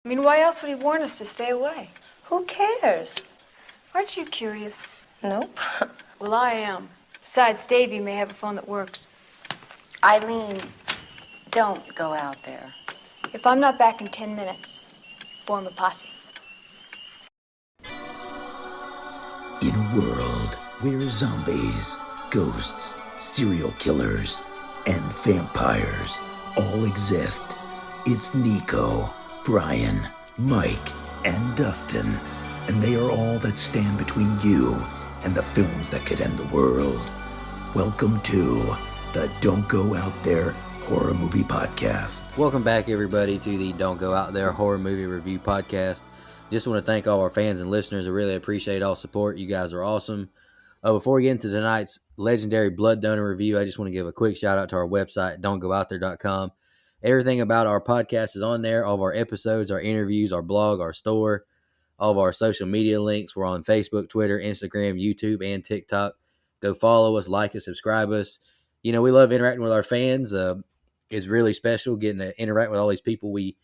I mean, why else would he warn us to stay away? Who cares? Aren't you curious? Nope. Well, I am. Besides, Davy may have a phone that works. Eileen, don't go out there. If I'm not back in 10 minutes, form a posse. In a world where zombies, ghosts, serial killers, and vampires all exist, it's Nico, Brian, Mike, and Dustin, and they are all that stand between you and the films that could end the world. Welcome to the Don't Go Out There Horror Movie Podcast. Welcome back, everybody, to the Don't Go Out There Horror Movie Review Podcast. Just want to thank all our fans and listeners. I really appreciate all support. You guys are awesome. Before we get into tonight's legendary blood donor review, I just want to give a quick shout out to our website, don'tgoouthere.com. Everything about our podcast is on there. All of our episodes, our interviews, our blog, our store, all of our social media links. We're on Facebook, Twitter, Instagram, YouTube, and TikTok. Go follow us, like us, subscribe us. You know, we love interacting with our fans. It's really special getting to interact with all these people we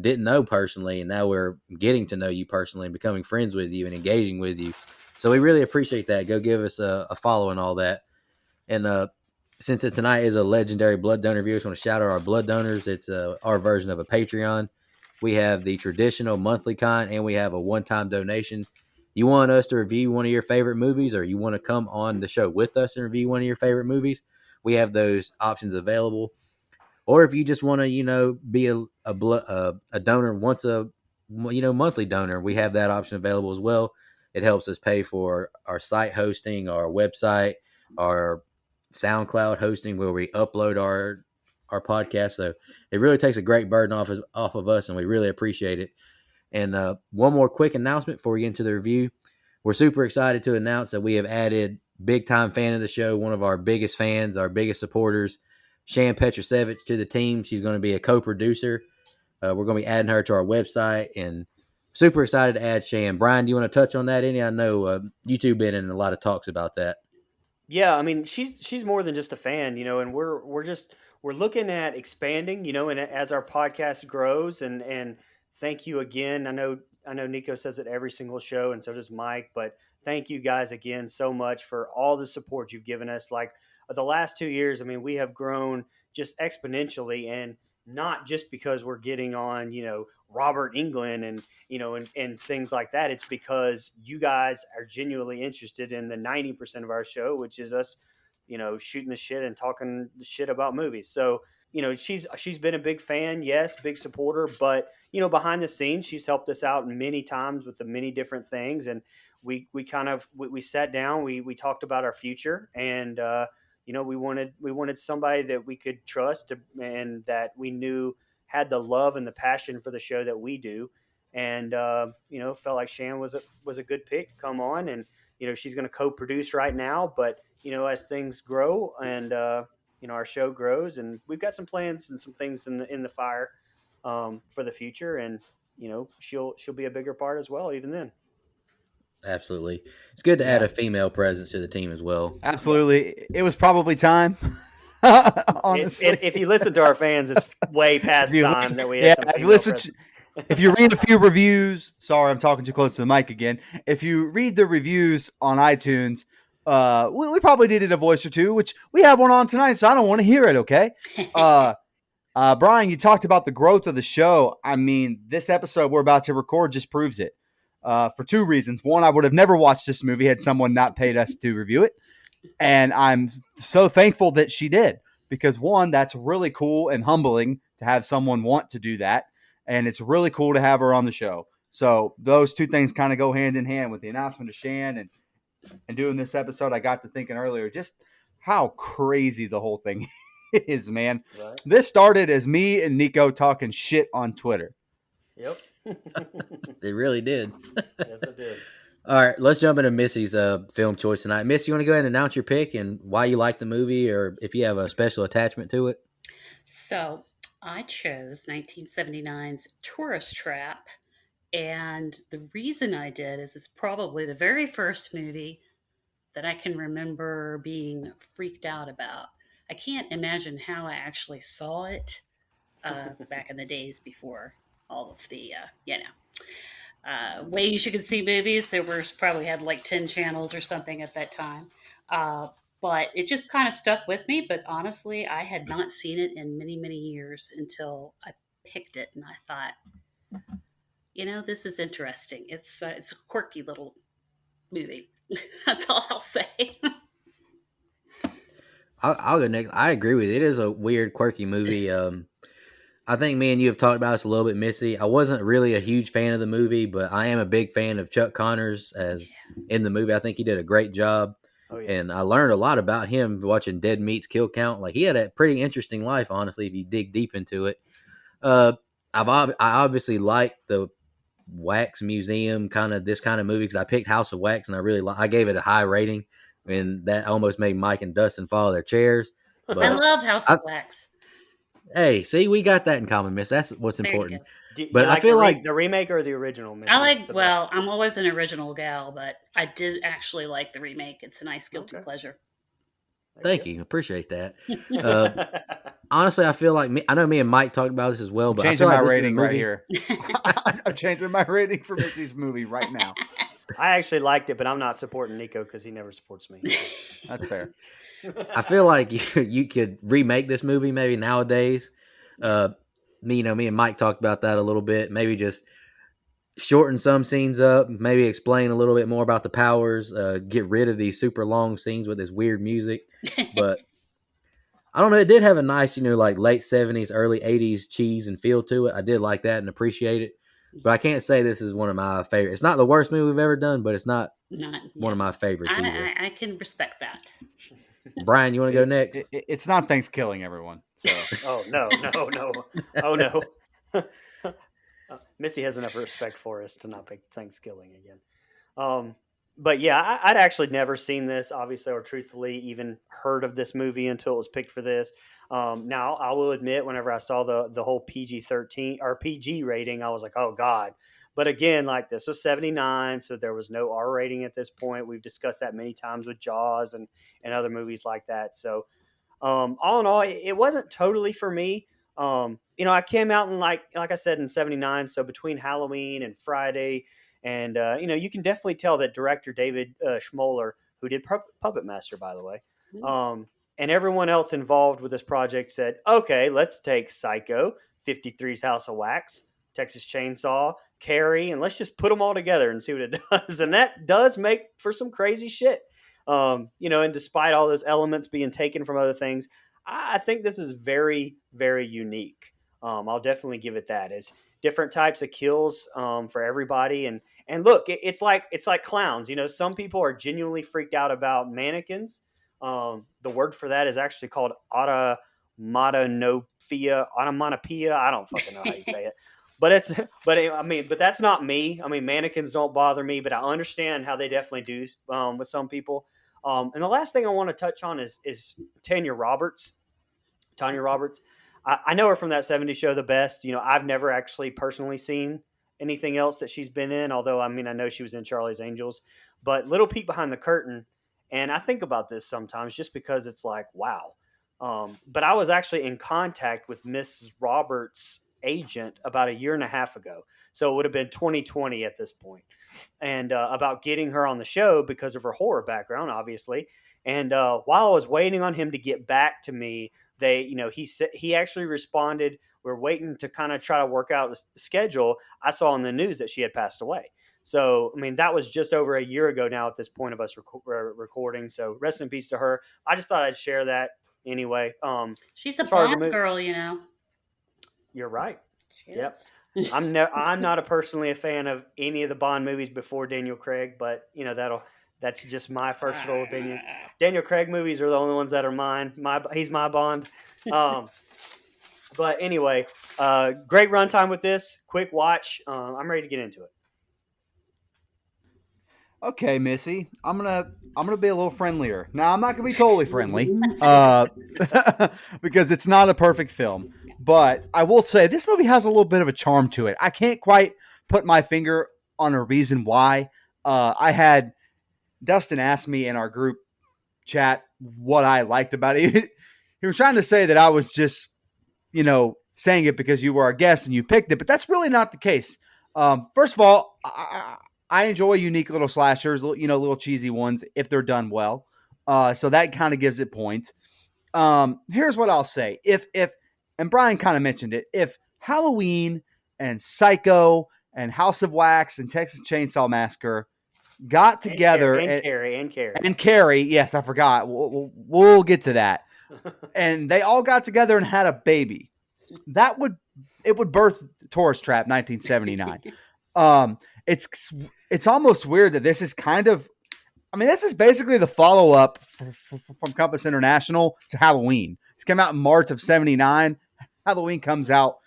didn't know personally, and now we're getting to know you personally and becoming friends with you and engaging with you. So we really appreciate that. Go give us a follow and all that. And since tonight is a legendary blood donor review, I just want to shout out our blood donors. It's our version of a Patreon. We have the traditional monthly kind, and we have a one-time donation. You want us to review one of your favorite movies, or you want to come on the show with us and review one of your favorite movies, we have those options available. Or if you just want to, be a donor once a, monthly donor, we have that option available as well. It helps us pay for our site hosting, our website, our SoundCloud hosting where we upload our podcast. So it really takes a great burden off of us, and we really appreciate it. And one more quick announcement before we get into the review. We're super excited to announce that we have added big-time fan of the show, one of our biggest fans, our biggest supporters, Shan Petrosevich, to the team. She's going to be a co-producer. We're going to be adding her to our website, and super excited to add Shan. Brian, do you want to touch on that any? I know you two been in a lot of talks about that. Yeah, I mean, she's more than just a fan, and we're looking at expanding, and as our podcast grows, and thank you again. I know Nico says it every single show, and so does Mike, but thank you guys again so much for all the support you've given us. Like the last 2 years, I mean, we have grown just exponentially, and not just because we're getting on, Robert England and things like that. It's because you guys are genuinely interested in the 90% of our show, which is us, shooting the shit and talking shit about movies. So, she's been a big fan, yes, big supporter, but behind the scenes, she's helped us out many times with the many different things. And we sat down, we talked about our future, and we wanted somebody that we could trust and that we knew had the love and the passion for the show that we do. And felt like Shan was a good pick to come on, and she's going to co-produce right now, but as things grow and our show grows, and we've got some plans and some things in the fire for the future, and she'll be a bigger part as well even then. Absolutely. It's good to add a female presence to the team as well. Absolutely. It was probably time. Honestly. If you listen to our fans, it's way past time that we have some female presence. If you read a few reviews, sorry, I'm talking too close to the mic again. If you read the reviews on iTunes, we probably needed a voice or two, which we have one on tonight, so I don't want to hear it, okay? Brian, you talked about the growth of the show. I mean, this episode we're about to record just proves it for two reasons. One, I would have never watched this movie had someone not paid us to review it. And I'm so thankful that she did, because one, that's really cool and humbling to have someone want to do that. And it's really cool to have her on the show. So those two things kind of go hand in hand with the announcement of Shan and doing this episode. I got to thinking earlier, just how crazy the whole thing is, man. Right. This started as me and Nico talking shit on Twitter. Yep. It really did. Yes, it did. All right, let's jump into Missy's film choice tonight. Miss, you want to go ahead and announce your pick and why you like the movie, or if you have a special attachment to it? So I chose 1979's Tourist Trap, and the reason I did is it's probably the very first movie that I can remember being freaked out about. I can't imagine how I actually saw it back in the days before all of the ways you could see movies. There was probably had like 10 channels or something at that time. But it just kind of stuck with me. But honestly, I had not seen it in many, many years until I picked it, and I thought, this is interesting. It's a quirky little movie. That's all I'll say. I'll go next. I agree with you. It is a weird, quirky movie. I think me and you have talked about this a little bit, Missy. I wasn't really a huge fan of the movie, but I am a big fan of Chuck Connors as in the movie. I think he did a great job. Oh, yeah. And I learned a lot about him watching Dead Meat's Kill Count. Like, he had a pretty interesting life, honestly, if you dig deep into it. I obviously like the Wax Museum this kind of movie because I picked House of Wax and I gave it a high rating, and that almost made Mike and Dustin follow their chairs. But I love House of Wax. Hey, see, we got that in common, Miss. That's what's There you important. go. But I feel like the remake or the original. Missy? I'm always an original gal, but I did actually like the remake. It's a nice guilty pleasure. Thank you. Appreciate that. Honestly, I feel like I know me and Mike talked about this as well, but I feel changing like my this is a rating right movie- here. I'm changing my rating for Missy's movie right now. I actually liked it, but I'm not supporting Nico because he never supports me. That's fair. I feel like you could remake this movie maybe nowadays. Me and Mike talked about that a little bit. Maybe just shorten some scenes up, maybe explain a little bit more about the powers, get rid of these super long scenes with this weird music. But I don't know, it did have a nice, like late 70s, early 80s cheese and feel to it. I did like that and appreciate it. But I can't say this is one of my favorites. It's not the worst movie we've ever done, but it's not one of my favorites either. I can respect that. Brian, you want to go next? It's not Thanksgiving, everyone. So. Oh, no. Oh, no. Missy has enough respect for us to not pick Thanksgiving again. But yeah, I'd actually never seen this, obviously, or truthfully even heard of this movie until it was picked for this. Now, I will admit, whenever I saw the whole PG-13 or PG rating, I was like, oh, God. But again, like this was 79, so there was no R rating at this point. We've discussed that many times with Jaws and other movies like that. So all in all, it wasn't totally for me. I came out in like I said in 79. So between Halloween and Friday, and you can definitely tell that director David Schmoller, who did Puppet Master, by the way, and everyone else involved with this project said, okay, let's take Psycho, 53's House of Wax, Texas Chainsaw, Carrie, and let's just put them all together and see what it does. And that does make for some crazy shit. And despite all those elements being taken from other things, I think this is very, very unique. I'll definitely give it that. It's different types of kills for everybody, and look, it's like clowns. Some people are genuinely freaked out about mannequins. The word for that is actually called onomatopoeia. I don't fucking know how you say it. But that's not me. I mean, mannequins don't bother me, but I understand how they definitely do with some people. And the last thing I want to touch on is Tanya Roberts. I know her from that 70s show, The Best. I've never actually personally seen anything else that she's been in, although, I know she was in Charlie's Angels. But little peek behind the curtain, and I think about this sometimes just because it's like, wow. But I was actually in contact with Mrs. Roberts' agent about a year and a half ago. So it would have been 2020 at this point. And about getting her on the show because of her horror background, obviously. And while I was waiting on him to get back to me, he actually responded. We're waiting to kind of try to work out the schedule. I saw in the news that she had passed away. So, that was just over a year ago now at this point of us recording. So rest in peace to her. I just thought I'd share that anyway. She's a Bond girl, You're right. She Yep. is. I'm not personally a fan of any of the Bond movies before Daniel Craig, but that's just my personal opinion. Daniel Craig movies are the only ones that are mine. He's my Bond. But anyway, great runtime with this. Quick watch. I'm ready to get into it. Okay, Missy, I'm gonna be a little friendlier. Now, I'm not gonna be totally friendly, because it's not a perfect film. But I will say this movie has a little bit of a charm to it. I can't quite put my finger on a reason why. I had Dustin ask me in our group chat what I liked about it. He was trying to say that I was just, saying it because you were our guest and you picked it, but that's really not the case. First of all, I enjoy unique little slashers, little cheesy ones if they're done well. So that kind of gives it points. Here's what I'll say: if and Brian kind of mentioned it, if Halloween and Psycho and House of Wax and Texas Chainsaw Massacre got together and Carrie, yes, I forgot. We'll get to that. And they all got together and had a baby. It would birth Tourist Trap 1979. It's almost weird that this is kind of, I mean, this is basically the follow up from Compass International to Halloween. It came out in March of '79. Halloween comes out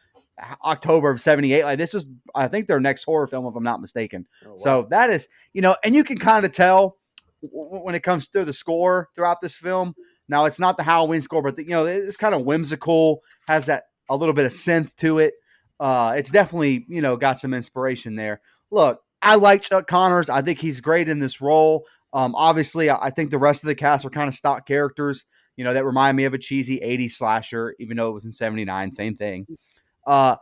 October of '78. Like, this is, I think, their next horror film, if I'm not mistaken. Oh, wow. So that is, and you can kind of tell when it comes to the score throughout this film. Now, it's not the Halloween score, but it's kind of whimsical, has that a little bit of synth to it. It's definitely, got some inspiration there. Look, I like Chuck Connors. I think he's great in this role. Obviously, I think the rest of the cast are kind of stock characters, that remind me of a cheesy 80s slasher, even though it was in '79, same thing. I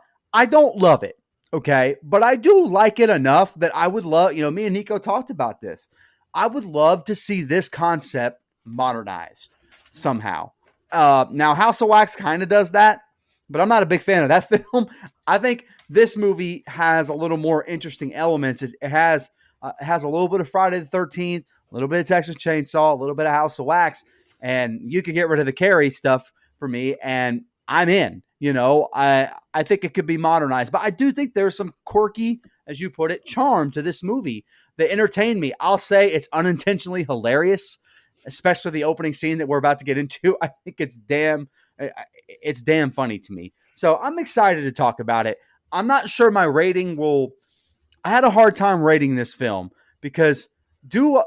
don't love it, okay? But I do like it enough that I would love, me and Nico talked about this. I would love to see this concept modernized somehow. Now, House of Wax kind of does that, but I'm not a big fan of that film. I think this movie has a little more interesting elements. It has a little bit of Friday the 13th, a little bit of Texas Chainsaw, a little bit of House of Wax, and you could get rid of the Carrie stuff for me, and I'm in. I think it could be modernized, but I do think there's some quirky, as you put it, charm to this movie that entertained me. I'll say it's unintentionally hilarious, especially the opening scene that we're about to get into. I think it's damn funny to me. So I'm excited to talk about it. I'm not sure my rating will. I had a hard time rating this film because my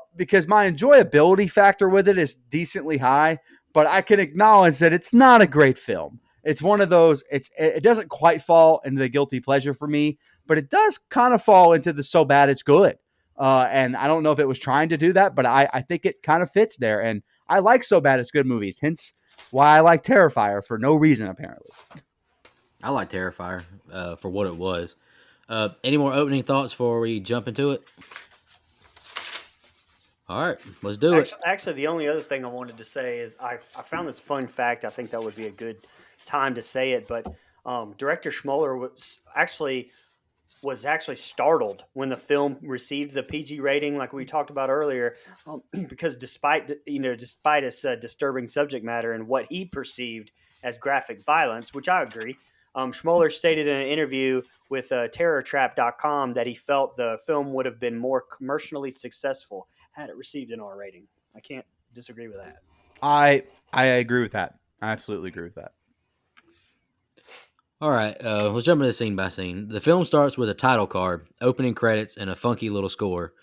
enjoyability factor with it is decently high, but I can acknowledge that it's not a great film. It's one of those, it doesn't quite fall into the guilty pleasure for me, but it does kind of fall into the so bad it's good. And I don't know if it was trying to do that, but I think it kind of fits there. And I like so bad it's good movies, hence why I like Terrifier for no reason, apparently. I like Terrifier for what it was. Any more opening thoughts before we jump into it? All right, let's do it. Actually, the only other thing I wanted to say is I found this fun fact. I think that would be a good time to say it, but director Schmoller was actually startled when the film received the PG rating, like we talked about earlier, because despite its disturbing subject matter and what he perceived as graphic violence, which I agree, Schmoller stated in an interview with TerrorTrap.com that he felt the film would have been more commercially successful had it received an R rating. I can't disagree with that. I agree with that. I absolutely agree with that. All right, let's jump into scene by scene. The film starts with a title card, opening credits, and a funky little score.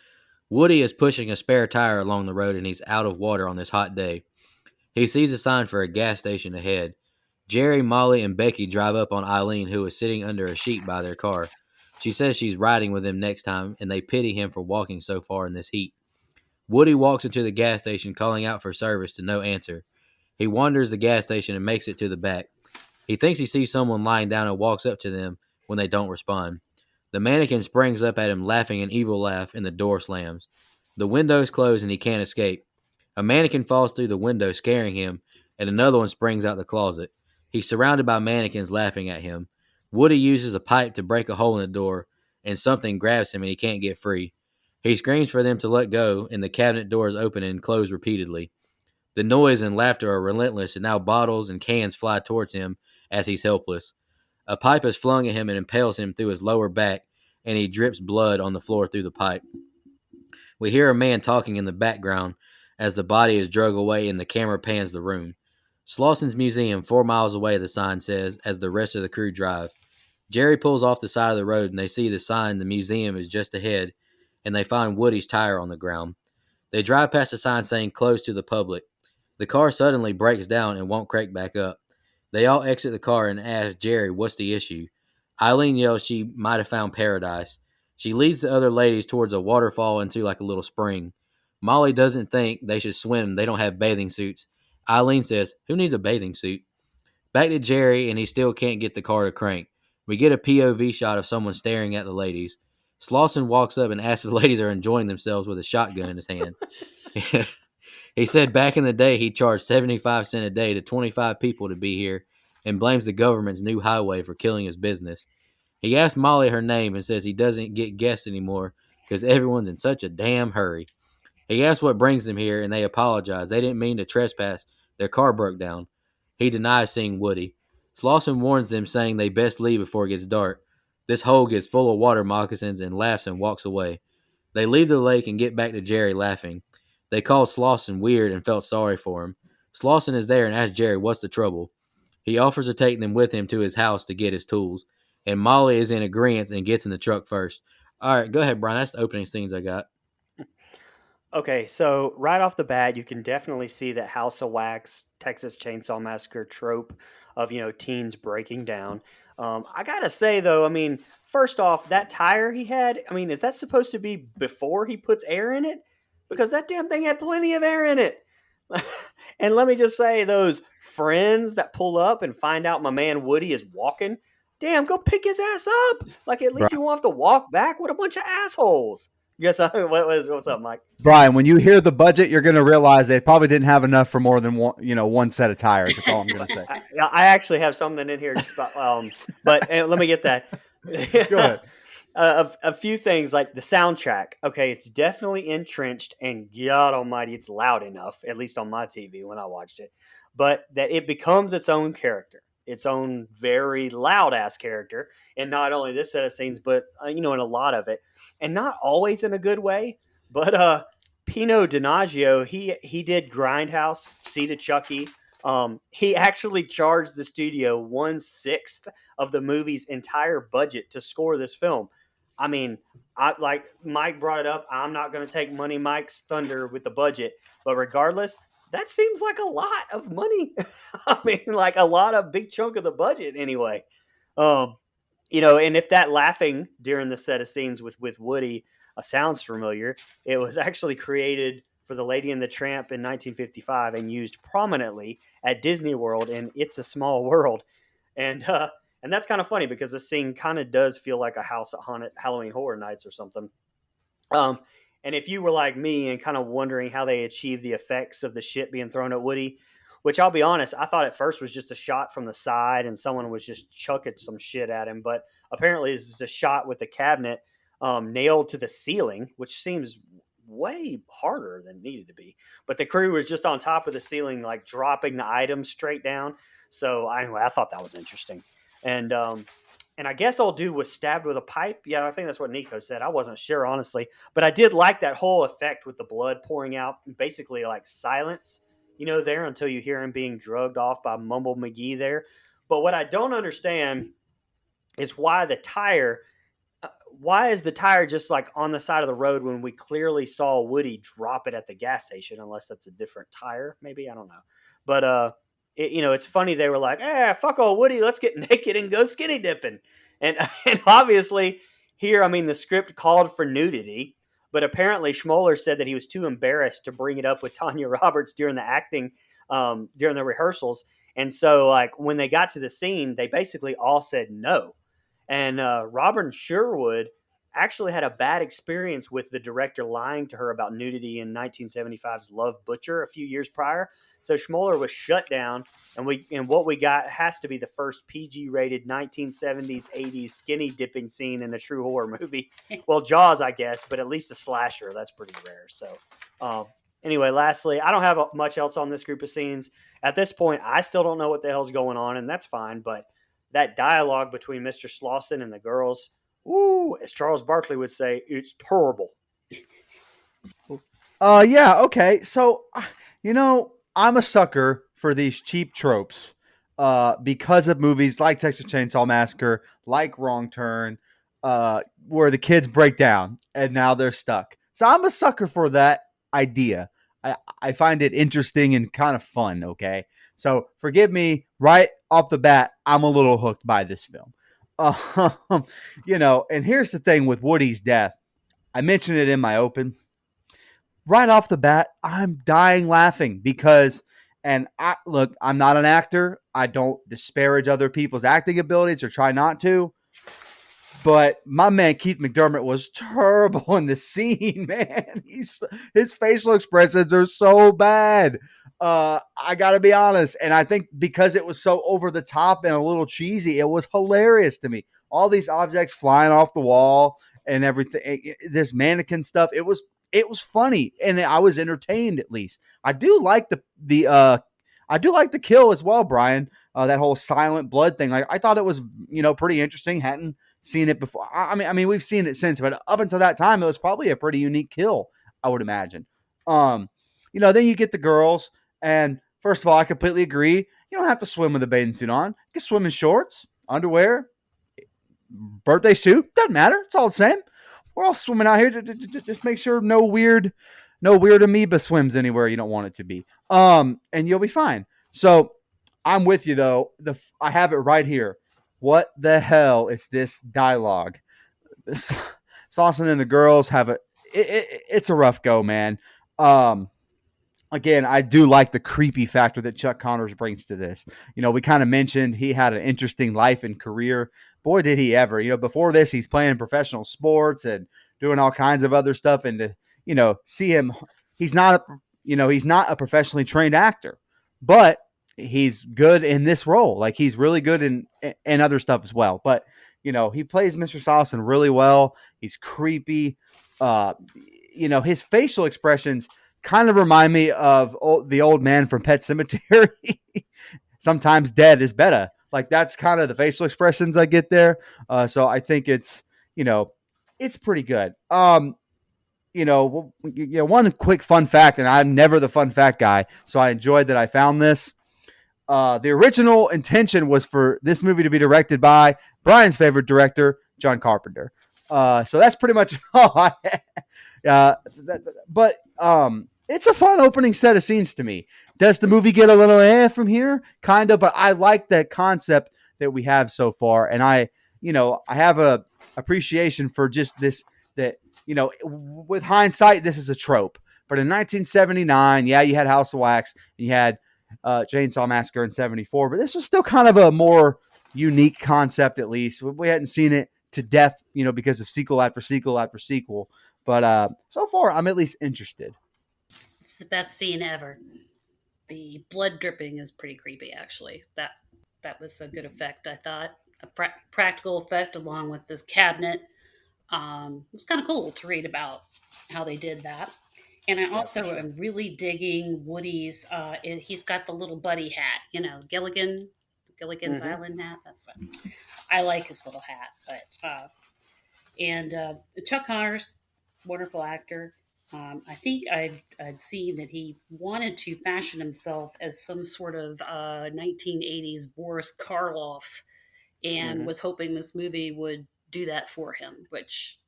Woody is pushing a spare tire along the road and he's out of water on this hot day. He sees a sign for a gas station ahead. Jerry, Molly, and Becky drive up on Eileen, who is sitting under a sheet by their car. She says she's riding with him next time, and they pity him for walking so far in this heat. Woody walks into the gas station, calling out for service to no answer. He wanders the gas station and makes it to the back. He thinks he sees someone lying down and walks up to them when they don't respond. The mannequin springs up at him, laughing an evil laugh, and the door slams. The windows close and he can't escape. A mannequin falls through the window, scaring him, and another one springs out the closet. He's surrounded by mannequins laughing at him. Woody uses a pipe to break a hole in the door, and something grabs him and he can't get free. He screams for them to let go, and the cabinet doors open and close repeatedly. The noise and laughter are relentless, and now bottles and cans fly towards him as he's helpless. A pipe is flung at him and impales him through his lower back, and he drips blood on the floor through the pipe. We hear a man talking in the background as the body is dragged away and the camera pans the room. Slauson's Museum, 4 miles away, the sign says, as the rest of the crew drive. Jerry pulls off the side of the road, and they see the sign the museum is just ahead, and they find Woody's tire on the ground. They drive past the sign saying closed to the public. The car suddenly breaks down and won't crank back up. They all exit the car and ask Jerry what's the issue. Eileen yells she might have found paradise. She leads the other ladies towards a waterfall into like a little spring. Molly doesn't think they should swim. They don't have bathing suits. Eileen says, "Who needs a bathing suit?" Back to Jerry, and he still can't get the car to crank. We get a POV shot of someone staring at the ladies. Slauson walks up and asks if the ladies are enjoying themselves with a shotgun in his hand. He said back in the day he charged 75 cents a day to 25 people to be here and blames the government's new highway for killing his business. He asks Molly her name and says he doesn't get guests anymore because everyone's in such a damn hurry. He asks what brings them here, and they apologize. They didn't mean to trespass. Their car broke down. He denies seeing Woody. Slauson warns them, saying they best leave before it gets dark. This hole gets full of water moccasins and laughs and walks away. They leave the lake and get back to Jerry laughing. They called Slauson weird and felt sorry for him. Slauson is there and asks Jerry what's the trouble. He offers to take them with him to his house to get his tools. And Molly is in agreement and gets in the truck first. All right, go ahead, Brian. That's the opening scenes I got. Okay, so right off the bat, you can definitely see that House of Wax, Texas Chainsaw Massacre trope of, teens breaking down. I gotta say though, I mean, first off, that tire he had, I mean, is that supposed to be before he puts air in it? Because that damn thing had plenty of air in it. And let me just say, those friends that pull up and find out my man Woody is walking, damn, go pick his ass up. Like, at least he won't have to walk back with a bunch of assholes. Yes, what's up, Mike? Brian, when you hear the budget, you're going to realize they probably didn't have enough for more than one set of tires. That's all I'm going to say. I actually have something in here, but let me get that. Go ahead. A few things like the soundtrack. Okay, it's definitely entrenched, and God Almighty, it's loud enough. At least on my TV when I watched it, but that it becomes its own character, its own very loud ass character, and not only this set of scenes, but in a lot of it, and not always in a good way. But Pino Donaggio, he did Grindhouse, Seed of Chucky. He actually charged the studio 1/6 of the movie's entire budget to score this film. I mean, like Mike brought it up. I'm not going to take Money Mike's thunder with the budget, but regardless, that seems like a lot of money. I mean, like a lot of big chunk of the budget anyway. And if that laughing during the set of scenes with Woody sounds familiar, it was actually created for The Lady and the Tramp in 1955 and used prominently at Disney World in It's a Small World. And that's kind of funny because the scene kind of does feel like a House at Haunted Halloween Horror Nights or something. And if you were like me and kind of wondering how they achieved the effects of the shit being thrown at Woody, which I'll be honest, I thought at first was just a shot from the side and someone was just chucking some shit at him. But apparently this is a shot with the cabinet nailed to the ceiling, which seems way harder than it needed to be. But the crew was just on top of the ceiling, like dropping the items straight down. So anyway, I thought that was interesting. And I guess old dude was stabbed with a pipe. Yeah, I think that's what Nico said. I wasn't sure, honestly. But I did like that whole effect with the blood pouring out, basically like silence, there until you hear him being drugged off by Mumble McGee there. But what I don't understand is why is the tire just like on the side of the road when we clearly saw Woody drop it at the gas station, unless that's a different tire, maybe, I don't know. But, it's funny. They were like, fuck old Woody, let's get naked and go skinny dipping. And obviously here, I mean, the script called for nudity, but apparently Schmoller said that he was too embarrassed to bring it up with Tanya Roberts during the acting, during the rehearsals. And so like when they got to the scene, they basically all said no. And Robin Sherwood actually had a bad experience with the director lying to her about nudity in 1975's Love Butcher a few years prior. So Schmoller was shut down, and what we got has to be the first PG-rated 1970s, 80s skinny dipping scene in a true horror movie. Well, Jaws, I guess, but at least a slasher. That's pretty rare. So anyway, lastly, I don't have much else on this group of scenes. At this point, I still don't know what the hell's going on, and that's fine, but that dialogue between Mr. Slauson and the girls, ooh, as Charles Barkley would say, it's terrible. Yeah, okay. So, I'm a sucker for these cheap tropes because of movies like Texas Chainsaw Massacre, like Wrong Turn, where the kids break down and now they're stuck. So I'm a sucker for that idea. I find it interesting and kind of fun, okay? So forgive me, right off the bat, I'm a little hooked by this film. And here's the thing with Woody's death. I mentioned it in my open. Right off the bat, I'm dying laughing because And look, I'm not an actor. I don't disparage other people's acting abilities or try not to. But my man Keith McDermott was terrible in the scene, man. His facial expressions are so bad. I gotta be honest, and I think because it was so over the top and a little cheesy, it was hilarious to me. All these objects flying off the wall and everything, this mannequin stuff. It was funny, and I was entertained at least. I do like the kill as well, Brian. That whole silent blood thing. Like I thought it was pretty interesting. Hadn't seen it before. I mean, we've seen it since, but up until that time, it was probably a pretty unique kill, I would imagine. Then you get the girls, and first of all, I completely agree. You don't have to swim with a bathing suit on. You can swim in shorts, underwear, birthday suit. Doesn't matter. It's all the same. We're all swimming out here. Just make sure no weird amoeba swims anywhere you don't want it to be. And you'll be fine. So I'm with you though. I have it right here. What the hell is this dialogue? Slauson and the girls have it's a rough go, man. Again, I do like the creepy factor that Chuck Connors brings to this. We kind of mentioned he had an interesting life and career. Boy, did he ever. Before this, he's playing professional sports and doing all kinds of other stuff. And to, see him, he's not a professionally trained actor, but he's good in this role. Like he's really good in other stuff as well. But, he plays Mr. Slauson really well. He's creepy. His facial expressions kind of remind me of the old man from Pet Sematary. Sometimes dead is better. Like that's kind of the facial expressions I get there. So I think it's pretty good. One quick fun fact, and I'm never the fun fact guy, so I enjoyed that I found this. The original intention was for this movie to be directed by Brian's favorite director, John Carpenter. So that's pretty much all I had. But it's a fun opening set of scenes to me. Does the movie get a little from here? Kind of, but I like that concept that we have so far. And I have a appreciation for just this, that, with hindsight, this is a trope. But in 1979, yeah, you had House of Wax and you had Chainsaw Massacre in 74, but this was still kind of a more unique concept, at least. We hadn't seen it to death, because of sequel after sequel after sequel. But so far, I'm at least interested. It's the best scene ever. The blood dripping is pretty creepy, actually. That was a good effect, I thought. A practical effect along with this cabinet. It was kind of cool to read about how they did that. And I also am really digging Woody's. He's got the little buddy hat, Gilligan's Island hat. That's what I like, his little hat. But and Chuck Connors, wonderful actor. I think I'd seen that he wanted to fashion himself as some sort of 1980s Boris Karloff, and was hoping this movie would do that for him, which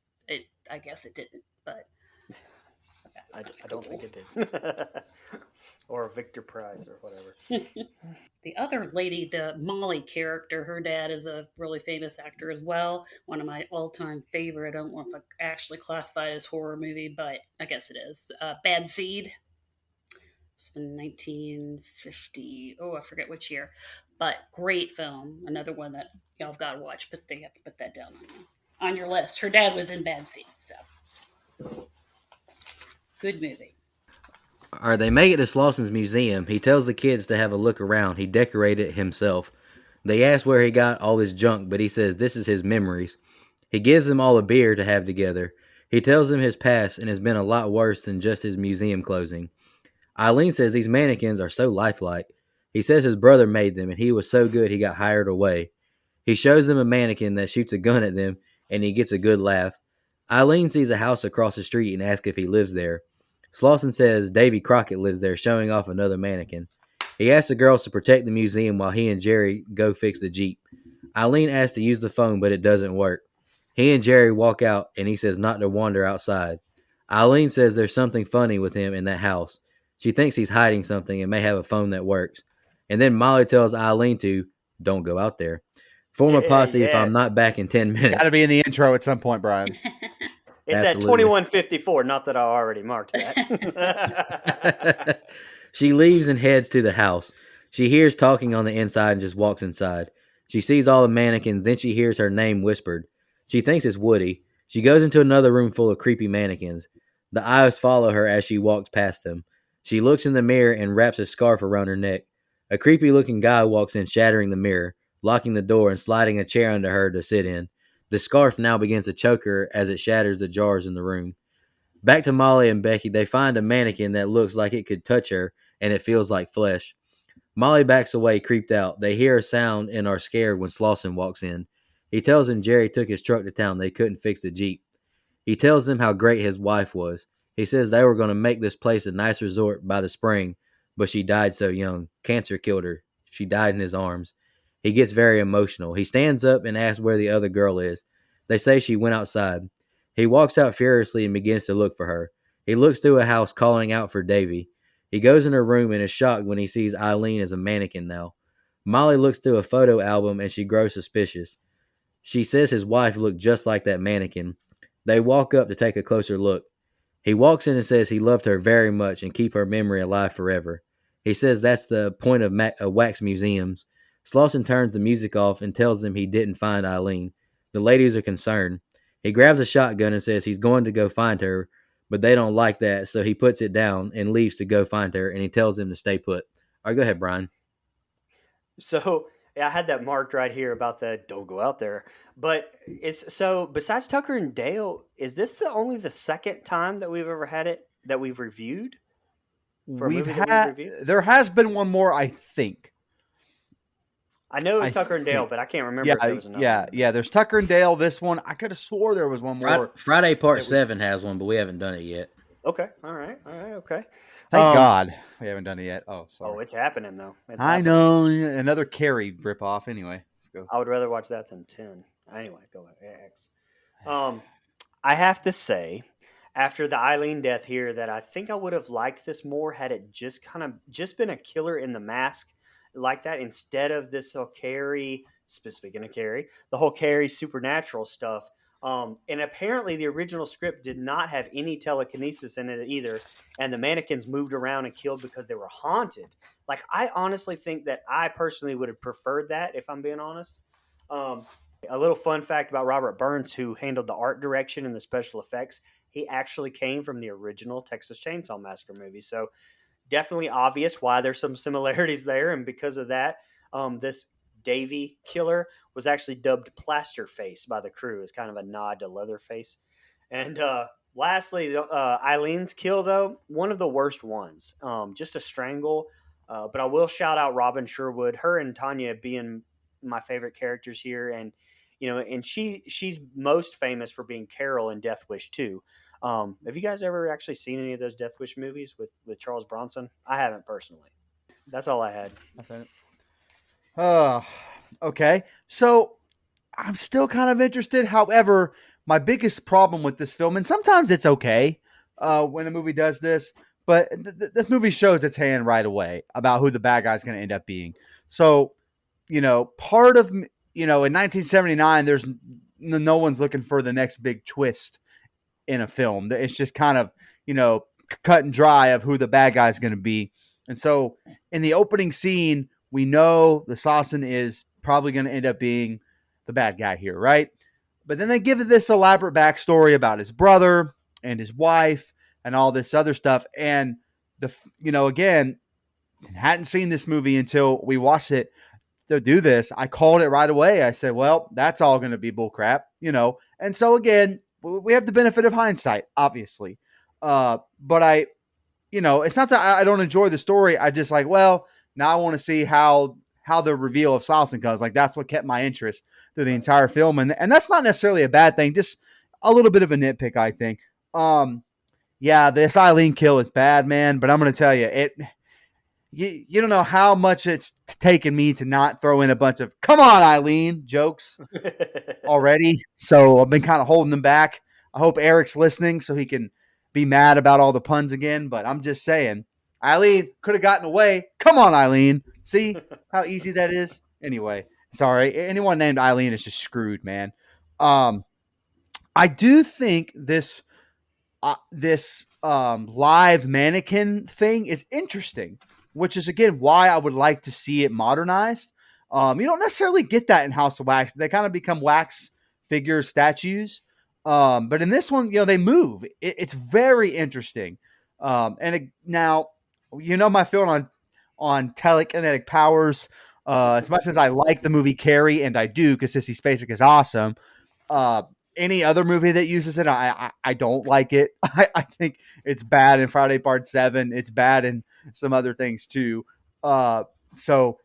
I guess it didn't. But I don't think it did. Or Victor Price or whatever. The other lady, the Molly character, her dad is a really famous actor as well. One of my all-time favorite. I don't know if I actually classify it as horror movie, but I guess it is. Bad Seed. It's from 1950. Oh, I forget which year. But great film. Another one that y'all have got to watch, but they have to put that down on your list. Her dad was in Bad Seed, so good movie. All right, they make it to Slauson's museum. He tells the kids to have a look around. He decorated it himself. They ask where he got all this junk, but he says this is his memories. He gives them all a beer to have together. He tells them his past and has been a lot worse than just his museum closing. Eileen says these mannequins are so lifelike. He says his brother made them and he was so good he got hired away. He shows them a mannequin that shoots a gun at them and he gets a good laugh. Eileen sees a house across the street and asks if he lives there. Slauson says Davy Crockett lives there, showing off another mannequin. He asks the girls to protect the museum while he and Jerry go fix the Jeep. Eileen asks to use the phone, but it doesn't work. He and Jerry walk out, and he says not to wander outside. Eileen says there's something funny with him in that house. She thinks he's hiding something and may have a phone that works. And then Molly tells Eileen to, don't go out there. Form a posse if I'm not back in 10 minutes. Got to be in the intro at some point, Brian. It's Absolutely. at 2154. Not that I already marked that. She leaves and heads to the house. She hears talking on the inside and just walks inside. She sees all the mannequins, then she hears her name whispered. She thinks it's Woody. She goes into another room full of creepy mannequins. The eyes follow her as she walks past them. She looks in the mirror and wraps a scarf around her neck. A creepy looking guy walks in, shattering the mirror, locking the door and sliding a chair under her to sit in. The scarf now begins to choke her as it shatters the jars in the room. Back to Molly and Becky, they find a mannequin that looks like it could touch her, and it feels like flesh. Molly backs away, creeped out. They hear a sound and are scared when Slauson walks in. He tells them Jerry took his truck to town. They couldn't fix the Jeep. He tells them how great his wife was. He says they were going to make this place a nice resort by the spring, but she died so young. Cancer killed her. She died in his arms. He gets very emotional. He stands up and asks where the other girl is. They say she went outside. He walks out furiously and begins to look for her. He looks through a house calling out for Davy. He goes in her room and is shocked when he sees Eileen as a mannequin now. Molly looks through a photo album and she grows suspicious. She says his wife looked just like that mannequin. They walk up to take a closer look. He walks in and says he loved her very much and keep her memory alive forever. He says that's the point of wax museums. Slauson turns the music off and tells them he didn't find Eileen. The ladies are concerned. He grabs a shotgun and says he's going to go find her, but they don't like that, so he puts it down and leaves to go find her, and he tells them to stay put. All right, go ahead, Brian. So yeah, I had that marked right here about the don't go out there. But it's so besides Tucker and Dale, is this only the second time that we've ever had it that we've reviewed for a We've movie that we've had reviewed? there has been one more, I think. I know it was I Tucker and Dale, think. but I can't remember Yeah, if there was another yeah, one. yeah. There's Tucker and Dale. This one, I could have swore there was one more. Friday Part that we- 7 has one, but we haven't done it yet. Okay, all right, okay. Thank God we haven't done it yet. Oh, sorry. Oh, it's happening though. It's I happening. know, yeah, another Carrie ripoff. Anyway, let's go. I would rather watch that than 10. Anyway, go ahead. X. I have to say, after the Eileen death here, that I think I would have liked this more had it just been a killer in the mask like that instead of this whole Carrie. Speaking of Carrie, the whole Carrie supernatural stuff. And apparently, the original script did not have any telekinesis in it either, and the mannequins moved around and killed because they were haunted. Like, I honestly think that I personally would have preferred that, if I'm being honest. Um, a little fun fact about Robert Burns, who handled the art direction and the special effects, he actually came from the original Texas Chainsaw Massacre movie. So definitely obvious why there's some similarities there. And because of that, this Davy killer was actually dubbed Plaster Face by the crew as kind of a nod to Leatherface. And lastly, Eileen's kill, though, one of the worst ones. Just a strangle. But I will shout out Robin Sherwood, her and Tanya being my favorite characters here. And, and she's most famous for being Carol in Death Wish 2. Have you guys ever actually seen any of those Death Wish movies with Charles Bronson? I haven't personally. That's all I had. Okay. So I'm still kind of interested. However, my biggest problem with this film, and sometimes it's okay when a movie does this, but this movie shows its hand right away about who the bad guy's going to end up being. So, part of, in 1979, there's no one's looking for the next big twist in a film. It's just kind of, cut and dry of who the bad guy's going to be. And so in the opening scene, we know the Slauson is probably going to end up being the bad guy here, right? But then they give it this elaborate backstory about his brother and his wife and all this other stuff. And again, hadn't seen this movie until we watched it. To do this, I called it right away. I said, well, that's all going to be bullcrap, And so again, we have the benefit of hindsight, obviously. But it's not that I don't enjoy the story. I just now I want to see how the reveal of Slauson goes. Like, that's what kept my interest through the entire film. And that's not necessarily a bad thing, just a little bit of a nitpick, I think. This Eileen kill is bad, man, but I'm going to tell you, you don't know how much it's taken me to not throw in a bunch of "come on, Eileen" jokes already. So I've been kind of holding them back. I hope Eric's listening so he can be mad about all the puns again. But I'm just saying, Eileen could have gotten away. Come on, Eileen. See how easy that is? Anyway, sorry. Anyone named Eileen is just screwed, man. I do think this live mannequin thing is interesting, which is again why I would like to see it modernized. You don't necessarily get that in House of Wax. They kind of become wax figure statues. But in this one, they move. It's very interesting. Now, my feeling on telekinetic powers. As much as I like the movie Carrie, and I do because Sissy Spacek is awesome. Any other movie that uses it, I don't like it. I think it's bad in Friday Part 7. It's bad in some other things too. So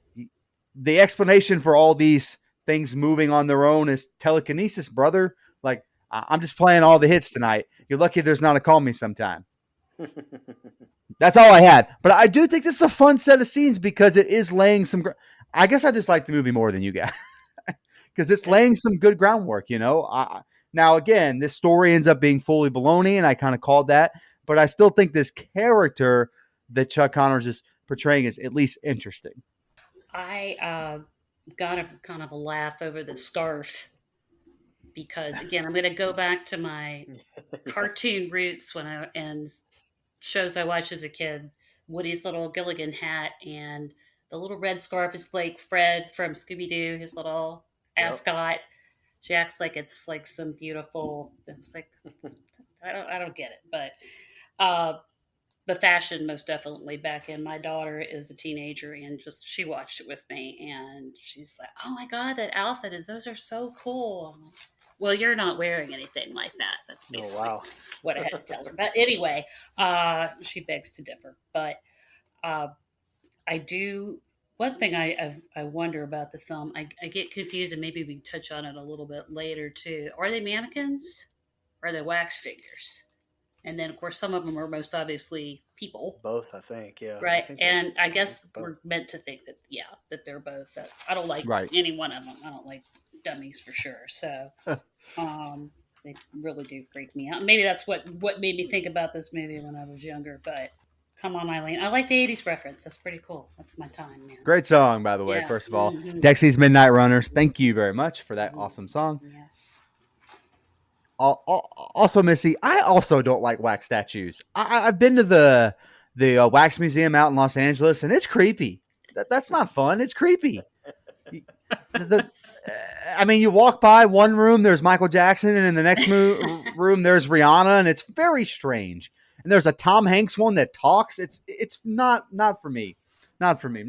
the explanation for all these things moving on their own is telekinesis, brother. Like, I'm just playing all the hits tonight. You're lucky there's not a Call Me Sometime. That's all I had. But I do think this is a fun set of scenes because it is laying some. I guess I just like the movie more than you guys because it's laying some good groundwork. Now, again, this story ends up being fully baloney, and I kind of called that. But I still think this character that Chuck Connors is portraying is at least interesting. I got a kind of a laugh over the scarf because, again, I'm going to go back to my cartoon roots and shows I watched as a kid. Woody's little Gilligan hat and the little red scarf is like Fred from Scooby Doo, his little ascot. She acts like it's like some beautiful. It's like I don't get it, but the fashion most definitely back in. My daughter is a teenager and she watched it with me and she's like, "Oh my god, that outfit those are so cool." Well, you're not wearing anything like that. That's basically what I had to tell her. But anyway, she begs to differ. But I do. One thing I wonder about the film, I get confused, and maybe we can touch on it a little bit later too. Are they mannequins? Or are they wax figures? And then, of course, some of them are most obviously people. Both, I think, yeah. Right, and I guess we're meant to think that they're both. I don't like any one of them. I don't like dummies for sure. So, they really do freak me out. Maybe that's what made me think about this movie when I was younger. But come on, Eileen, I like the '80s reference. That's pretty cool. That's my time, man. Great song, by the way. First of all, Dexy's Midnight Runners. Thank you very much for that awesome song. Yes. Also, Missy, I also don't like wax statues. I've been to the wax museum out in Los Angeles, and it's creepy. That's not fun. It's creepy. You walk by one room, there's Michael Jackson, and in the next room, there's Rihanna, and it's very strange. And there's a Tom Hanks one that talks. It's not for me. Not for me.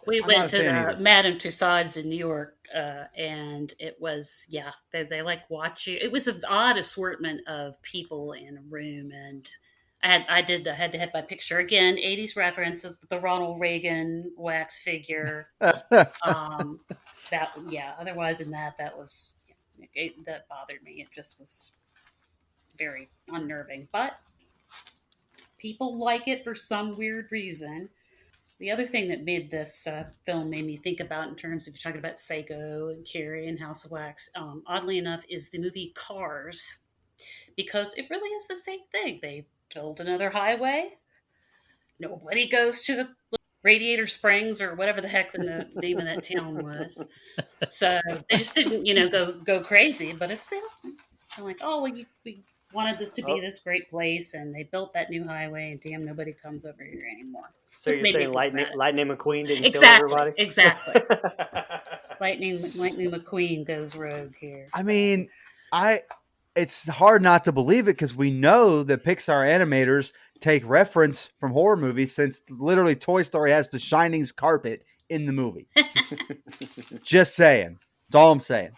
We went to the Madame Tussauds in New York, and it was they like watch you. It was an odd assortment of people in a room, and I had to have my picture again. '80s reference of the Ronald Reagan wax figure. Otherwise, in that was that bothered me. It just was very unnerving, but people like it for some weird reason. The other thing that made this film made me think about in terms of you're talking about Psycho and Carrie and House of Wax, oddly enough, is the movie Cars, because it really is the same thing. They build another highway. Nobody goes to the Radiator Springs or whatever the heck the name of that town was. So they just didn't, go crazy. But it's still like, oh, well, we wanted this to be this great place, and they built that new highway, and damn, nobody comes over here anymore. So you're saying Lightning McQueen didn't kill everybody? Exactly. Lightning McQueen goes rogue here. I mean, it's hard not to believe it because we know that Pixar animators take reference from horror movies since literally Toy Story has the Shining's carpet in the movie. Just saying. That's all I'm saying.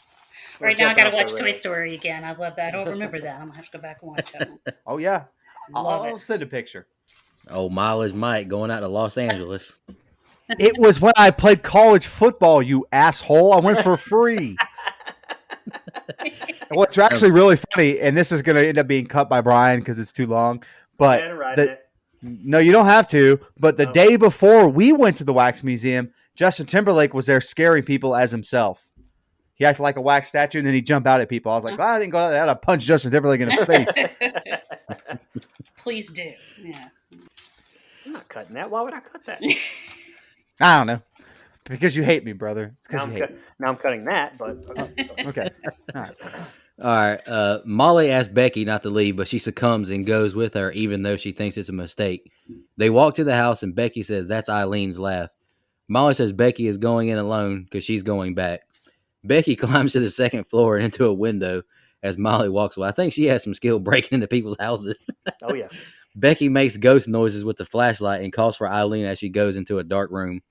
Right now I got to watch Toy Story again. I love that. I don't remember that. I'm going to have to go back and watch that one. Oh, yeah. I'll send a picture. Oh, Mileage Mike going out to Los Angeles. It was when I played college football, you asshole. I went for free. What's actually really funny, and this is going to end up being cut by Brian because it's too long, but no, you don't have to. But the day before we went to the Wax Museum, Justin Timberlake was there scaring people as himself. He acted like a wax statue, and then he'd jump out at people. I was like, I didn't go out there. I'd punch Justin Timberlake in the face. Please do. Yeah. I'm not cutting that. Why would I cut that? I don't know. Because you hate me, brother. It's because you hate me. Now I'm cutting that, but okay. All right. All right. Molly asks Becky not to leave, but she succumbs and goes with her, even though she thinks it's a mistake. They walk to the house, and Becky says that's Eileen's laugh. Molly says Becky is going in alone because she's going back. Becky climbs to the second floor and into a window as Molly walks away. I think she has some skill breaking into people's houses. Oh yeah. Becky makes ghost noises with the flashlight and calls for Eileen as she goes into a dark room.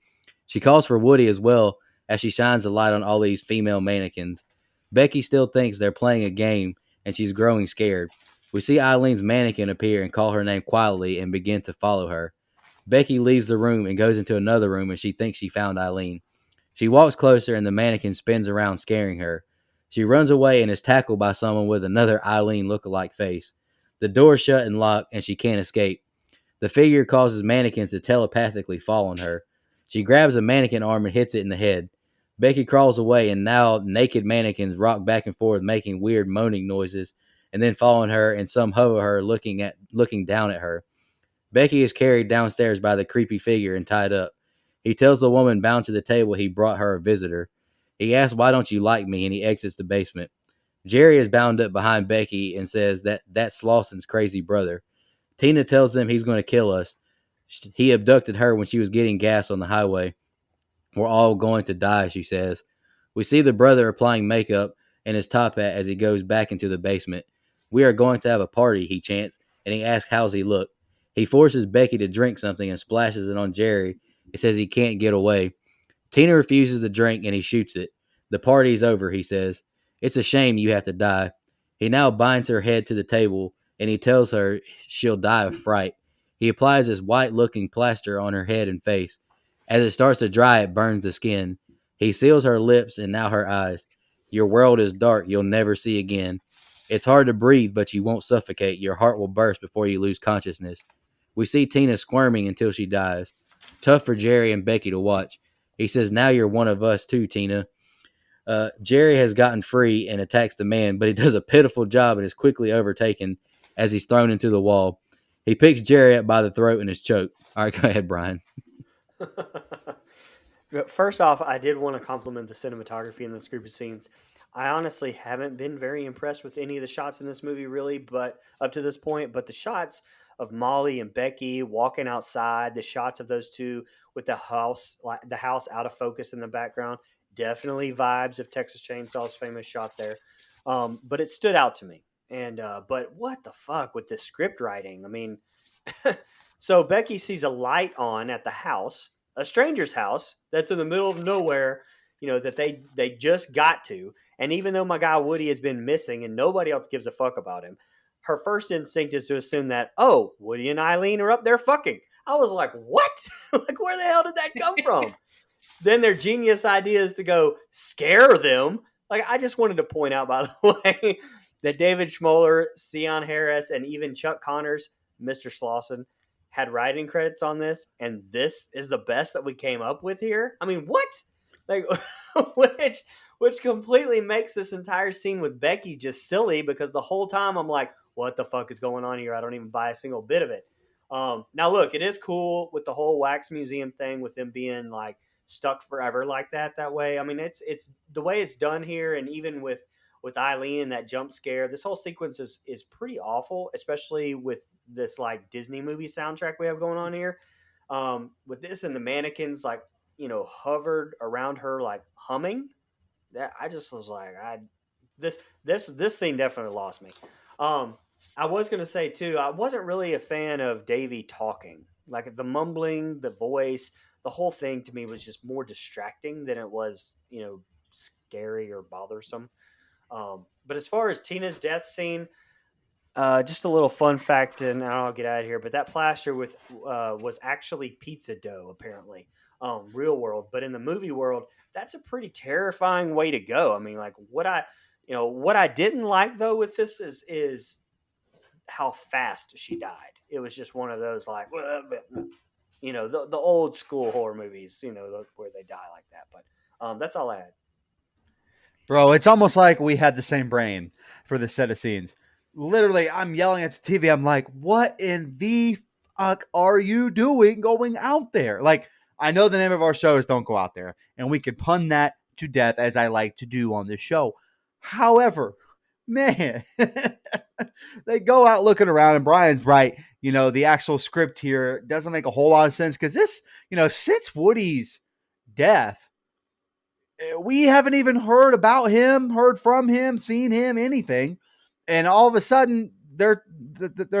She calls for Woody as well as she shines the light on all these female mannequins. Becky still thinks they're playing a game and she's growing scared. We see Eileen's mannequin appear and call her name quietly and begin to follow her. Becky leaves the room and goes into another room and she thinks she found Eileen. She walks closer and the mannequin spins around, scaring her. She runs away and is tackled by someone with another Eileen look-alike face. The door is shut and locked and she can't escape. The figure causes mannequins to telepathically fall on her. She grabs a mannequin arm and hits it in the head. Becky crawls away, and now naked mannequins rock back and forth, making weird moaning noises, and then fall on her, and some hover her, looking down at her. Becky is carried downstairs by the creepy figure and tied up. He tells the woman bound to the table he brought her a visitor. He asks, "Why don't you like me?" and he exits the basement. Jerry is bound up behind Becky and says that's Slauson's crazy brother. Tina tells them he's going to kill us. He abducted her when she was getting gas on the highway. We're all going to die, she says. We see the brother applying makeup and his top hat as he goes back into the basement. We are going to have a party, he chants, and he asks how's he look. He forces Becky to drink something and splashes it on Jerry. He says he can't get away. Tina refuses the drink and he shoots it. The party's over, he says. It's a shame you have to die. He now binds her head to the table and he tells her she'll die of fright. He applies this white looking plaster on her head and face. As it starts to dry, it burns the skin. He seals her lips and now her eyes. Your world is dark, you'll never see again. It's hard to breathe, but you won't suffocate. Your heart will burst before you lose consciousness. We see Tina squirming until she dies. Tough for Jerry and Becky to watch. He says, now you're one of us too, Tina. Jerry has gotten free and attacks the man, but he does a pitiful job and is quickly overtaken as he's thrown into the wall. He picks Jerry up by the throat and is choked. All right, go ahead, Brian. First off, I did want to compliment the cinematography in this group of scenes. I honestly haven't been very impressed with any of the shots in this movie, really, but up to this point. But the shots of Molly and Becky walking outside, the shots of those two with the house out of focus in the background, definitely vibes of Texas Chainsaw's famous shot there. But it stood out to me. And but what the fuck with this script writing? I mean, so Becky sees a light on at the house, a stranger's house that's in the middle of nowhere, that they just got to. And even though my guy Woody has been missing and nobody else gives a fuck about him, her first instinct is to assume that, oh, Woody and Eileen are up there fucking. I was like, what? Like, where the hell did that come from? Then their genius idea is to go scare them. Like, I just wanted to point out, by the way, that David Schmoller, Sion Harris, and even Chuck Connors, Mr. Slauson, had writing credits on this, and this is the best that we came up with here. I mean, what? Like, which completely makes this entire scene with Becky just silly, because the whole time I'm like, what the fuck is going on here? I don't even buy a single bit of it. Now look, it is cool with the whole wax museum thing, with them being like stuck forever like that way. I mean, it's the way it's done here, and even with Eileen and that jump scare, this whole sequence is pretty awful, especially with this like Disney movie soundtrack we have going on here. With this and the mannequins like hovered around her like humming. That I just was like, this scene definitely lost me. I was gonna say too, I wasn't really a fan of Davy talking. Like the mumbling, the voice, the whole thing to me was just more distracting than it was, scary or bothersome. But as far as Tina's death scene, just a little fun fact, and I'll get out of here. But that plaster was actually pizza dough, apparently, real world. But in the movie world, that's a pretty terrifying way to go. I mean, like what I didn't like though with this is how fast she died. It was just one of those like, the old school horror movies, where they die like that. But that's all I had. Bro, it's almost like we had the same brain for this set of scenes. Literally, I'm yelling at the TV. I'm like, what in the fuck are you doing going out there? Like, I know the name of our show is Don't Go Out There, and we can pun that to death, as I like to do on this show. However, man, they go out looking around, and Brian's right. The actual script here doesn't make a whole lot of sense because this, since Woody's death, we haven't even heard about him, heard from him, seen him, anything. And all of a sudden, they're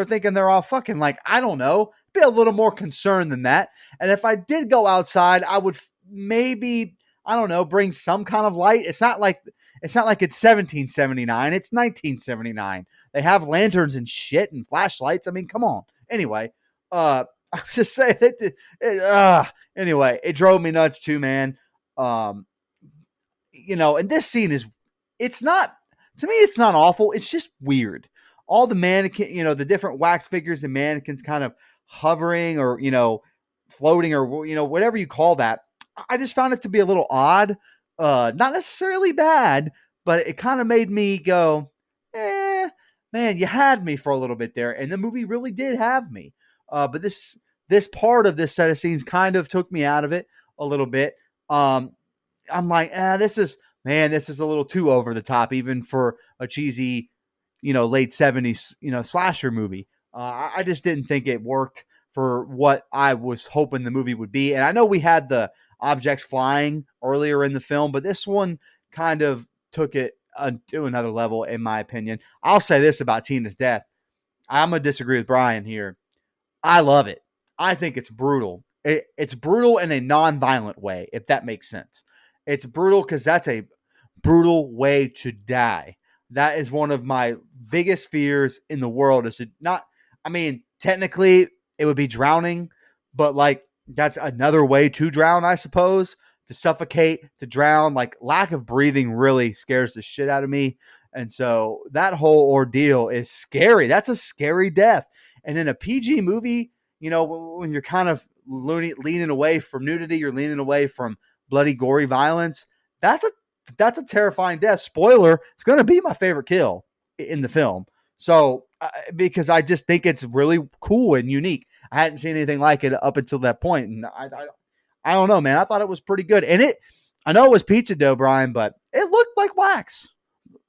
thinking they're all fucking, like, I don't know, be a little more concerned than that. And if I did go outside, I would maybe, I don't know, bring some kind of light. It's not like it's 1779. It's 1979. They have lanterns and shit and flashlights. I mean, come on. Anyway, I'm just saying anyway, it drove me nuts too, man. Um, and this scene it's not, to me, it's not awful. It's just weird. All the mannequin, the different wax figures and mannequins kind of hovering or, floating or, whatever you call that. I just found it to be a little odd. Not necessarily bad, but it kind of made me go, man, you had me for a little bit there. And the movie really did have me. But this part of this set of scenes kind of took me out of it a little bit. I'm like, this is a little too over the top, even for a cheesy, late 70s, slasher movie. I just didn't think it worked for what I was hoping the movie would be. And I know we had the objects flying earlier in the film, but this one kind of took it to another level, in my opinion. I'll say this about Tina's death. I'm going to disagree with Brian here. I love it. I think it's brutal. It's brutal in a non-violent way, if that makes sense. It's brutal because that's a brutal way to die. That is one of my biggest fears in the world. Is it not? I mean, technically, it would be drowning, but like that's another way to drown, I suppose. To suffocate, to drown, like lack of breathing really scares the shit out of me. And so that whole ordeal is scary. That's a scary death. And in a PG movie, when you're kind of leaning away from nudity, you're leaning away from bloody, gory violence. That's a terrifying death. Spoiler, it's going to be my favorite kill in the film. So, because I just think it's really cool and unique. I hadn't seen anything like it up until that point. And I don't know, man. I thought it was pretty good. And I know it was pizza dough, Brian, but it looked like wax.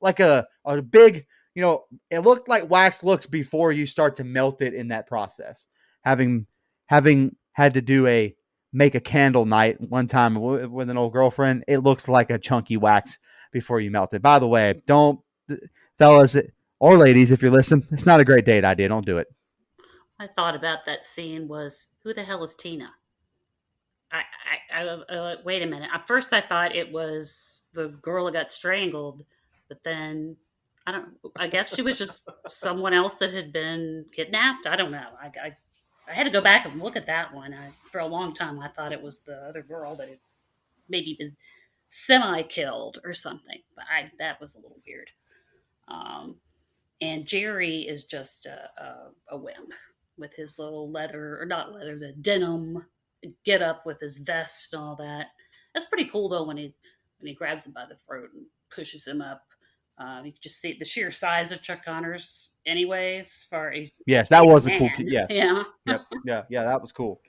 Like a big, it looked like wax looks before you start to melt it in that process. Having had to make a candle night one time with an old girlfriend, it looks like a chunky wax before you melt it. By the way, don't, fellas or ladies, if you're listening, it's not a great date idea. Don't do it. I thought about that scene was, who the hell is Tina? Wait a minute. At first, I thought it was the girl that got strangled, but then I guess she was just someone else that had been kidnapped. I don't know. I had to go back and look at that one. For a long time, I thought it was the other girl that had maybe been semi-killed or something. But that was a little weird. And Jerry is just a wimp with his little leather, or not leather, the denim get up with his vest and all that. That's pretty cool though when he grabs him by the throat and pushes him up. You can just see the sheer size of Chuck Connors, anyways. Yes, that was a cool. Yes. Yeah. Yep. Yeah. That was cool.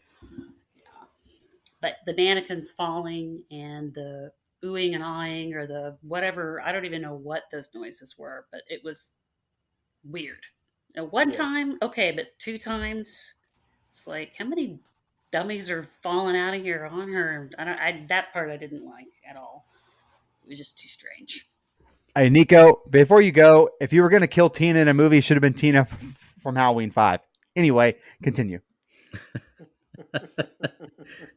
But the mannequins falling and the oohing and eyeing, or the whatever, I don't even know what those noises were, but it was weird. One time, okay, but two times, it's like, how many dummies are falling out of here on her? That part I didn't like at all. It was just too strange. Hey, Nico, before you go, if you were going to kill Tina in a movie, it should have been Tina from Halloween 5. Anyway, continue.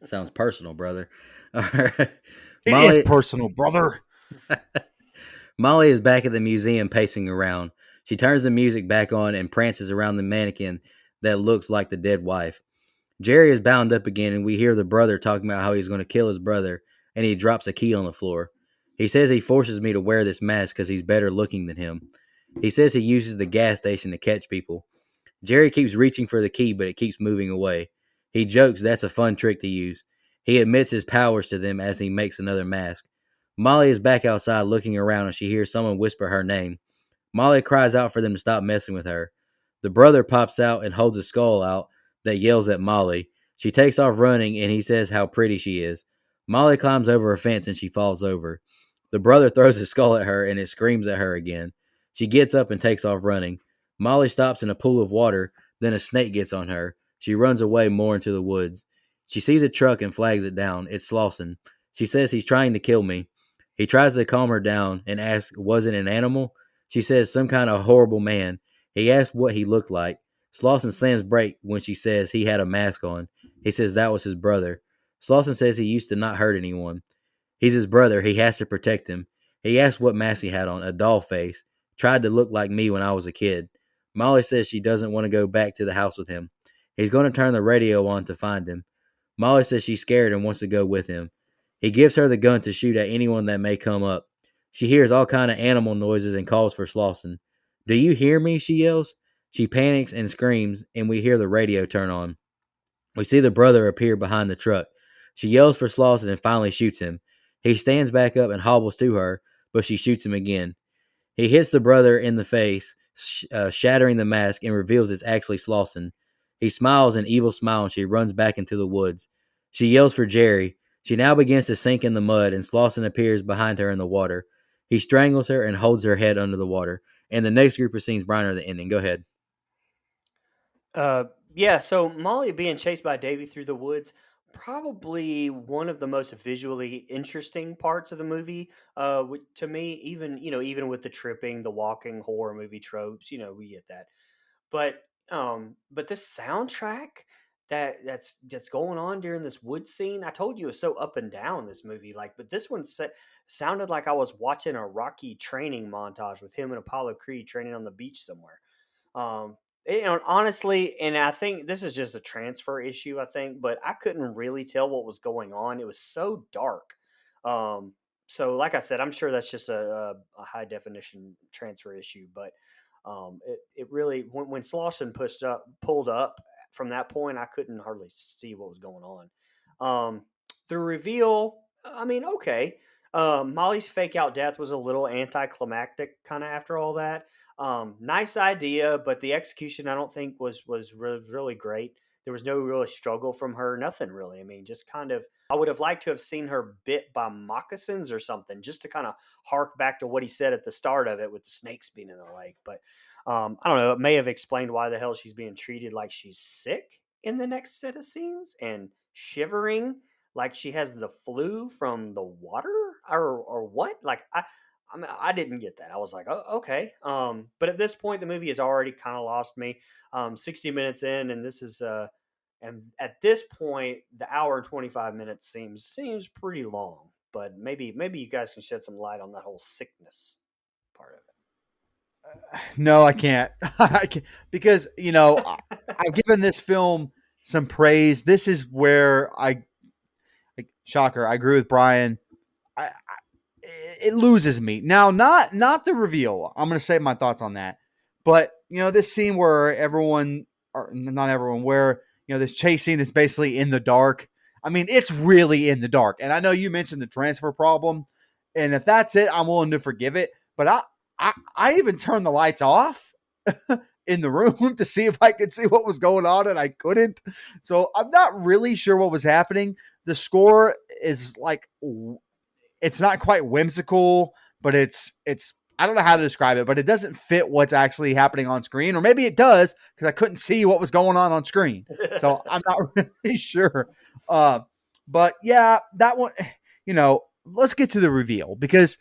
Sounds personal, brother. All right. It is personal, brother. Molly is back at the museum pacing around. She turns the music back on and prances around the mannequin that looks like the dead wife. Jerry is bound up again, and we hear the brother talking about how he's going to kill his brother, and he drops a key on the floor. He says he forces me to wear this mask because he's better looking than him. He says he uses the gas station to catch people. Jerry keeps reaching for the key, but it keeps moving away. He jokes that's a fun trick to use. He admits his powers to them as he makes another mask. Molly is back outside looking around, and she hears someone whisper her name. Molly cries out for them to stop messing with her. The brother pops out and holds a skull out that yells at Molly. She takes off running, and he says how pretty she is. Molly climbs over a fence, and she falls over. The brother throws his skull at her, and it screams at her again. She gets up and takes off running. Molly stops in a pool of water, then a snake gets on her. She runs away more into the woods. She sees a truck and flags it down. It's Slauson. She says he's trying to kill me. He tries to calm her down and asks, was it an animal? She says some kind of horrible man. He asks what he looked like. Slauson slams brake when she says he had a mask on. He says that was his brother. Slauson says he used to not hurt anyone. He's his brother. He has to protect him. He asks what mask he had on. A doll face. Tried to look like me when I was a kid. Molly says she doesn't want to go back to the house with him. He's going to turn the radio on to find him. Molly says she's scared and wants to go with him. He gives her the gun to shoot at anyone that may come up. She hears all kind of animal noises and calls for Slauson. Do you hear me? She yells. She panics and screams, and we hear the radio turn on. We see the brother appear behind the truck. She yells for Slauson and finally shoots him. He stands back up and hobbles to her, but she shoots him again. He hits the brother in the face, shattering the mask, and reveals it's actually Slauson. He smiles an evil smile, and she runs back into the woods. She yells for Jerry. She now begins to sink in the mud, and Slauson appears behind her in the water. He strangles her and holds her head under the water. And the next group of scenes, Brian, are the ending. Go ahead. Yeah, so Molly being chased by Davy through the woods, probably one of the most visually interesting parts of the movie. To me, even with the tripping, the walking horror movie tropes, we get that. But this soundtrack that's going on during this wood scene, I told you, is so up and down this movie. Like, but this one sounded like I was watching a Rocky training montage with him and Apollo Creed training on the beach somewhere. Honestly, and I think this is just a transfer issue, I think, but I couldn't really tell what was going on. It was so dark. Um, so, like I said, I'm sure that's just a high definition transfer issue, but it really, when Slauson pulled up from that point, I couldn't hardly see what was going on. The reveal, I mean, okay. Molly's fake out death was a little anticlimactic kind of after all that. Nice idea, but the execution I don't think was really great. There was no really struggle from her, nothing really. I mean, just kind of. I would have liked to have seen her bit by moccasins or something, just to kind of hark back to what he said at the start of it with the snakes being in the lake. But I don't know. It may have explained why the hell she's being treated like she's sick in the next set of scenes and shivering like she has the flu from the water or what? I mean, I didn't get that. I was like, oh, okay. But at this point, the movie has already kind of lost me. 60 minutes in, and this is and at this point, the hour and 25 minutes seems pretty long. But maybe you guys can shed some light on that whole sickness part of No, I can't. I can't because I've given this film some praise. This is where shocker. I agree with Brian. It loses me now. Not the reveal. I'm going to say my thoughts on that. But this scene where everyone, or not everyone, where this chase scene is basically in the dark. I mean, it's really in the dark. And I know you mentioned the transfer problem, and if that's it, I'm willing to forgive it. But I even turned the lights off in the room to see if I could see what was going on, and I couldn't. So I'm not really sure what was happening. The score is like, it's not quite whimsical, but it's I don't know how to describe it, but it doesn't fit what's actually happening on screen, or maybe it does because I couldn't see what was going on screen. So I'm not really sure. But yeah, that one, let's get to the reveal because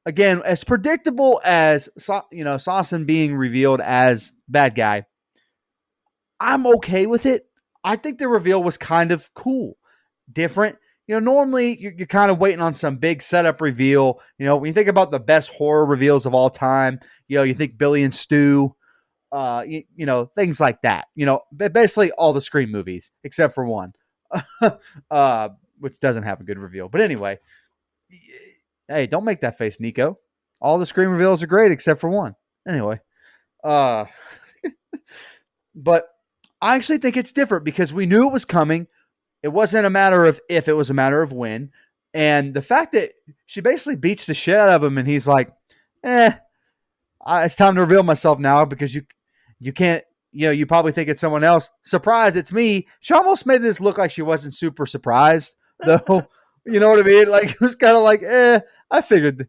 again, as predictable as Slauson being revealed as bad guy, I'm okay with it. I think the reveal was kind of cool, different. Normally you're kind of waiting on some big setup reveal. When you think about the best horror reveals of all time, you think Billy and Stu, things like that. Basically all the Scream movies except for one, which doesn't have a good reveal. But anyway, hey, don't make that face, Nico. All the Scream reveals are great except for one. Anyway, but I actually think it's different because we knew it was coming. It wasn't a matter of if, it was a matter of when. And the fact that she basically beats the shit out of him and he's like, it's time to reveal myself now because you can't, you probably think it's someone else. Surprise, it's me. She almost made this look like she wasn't super surprised, though. You know what I mean? Like, it was kind of like, I figured,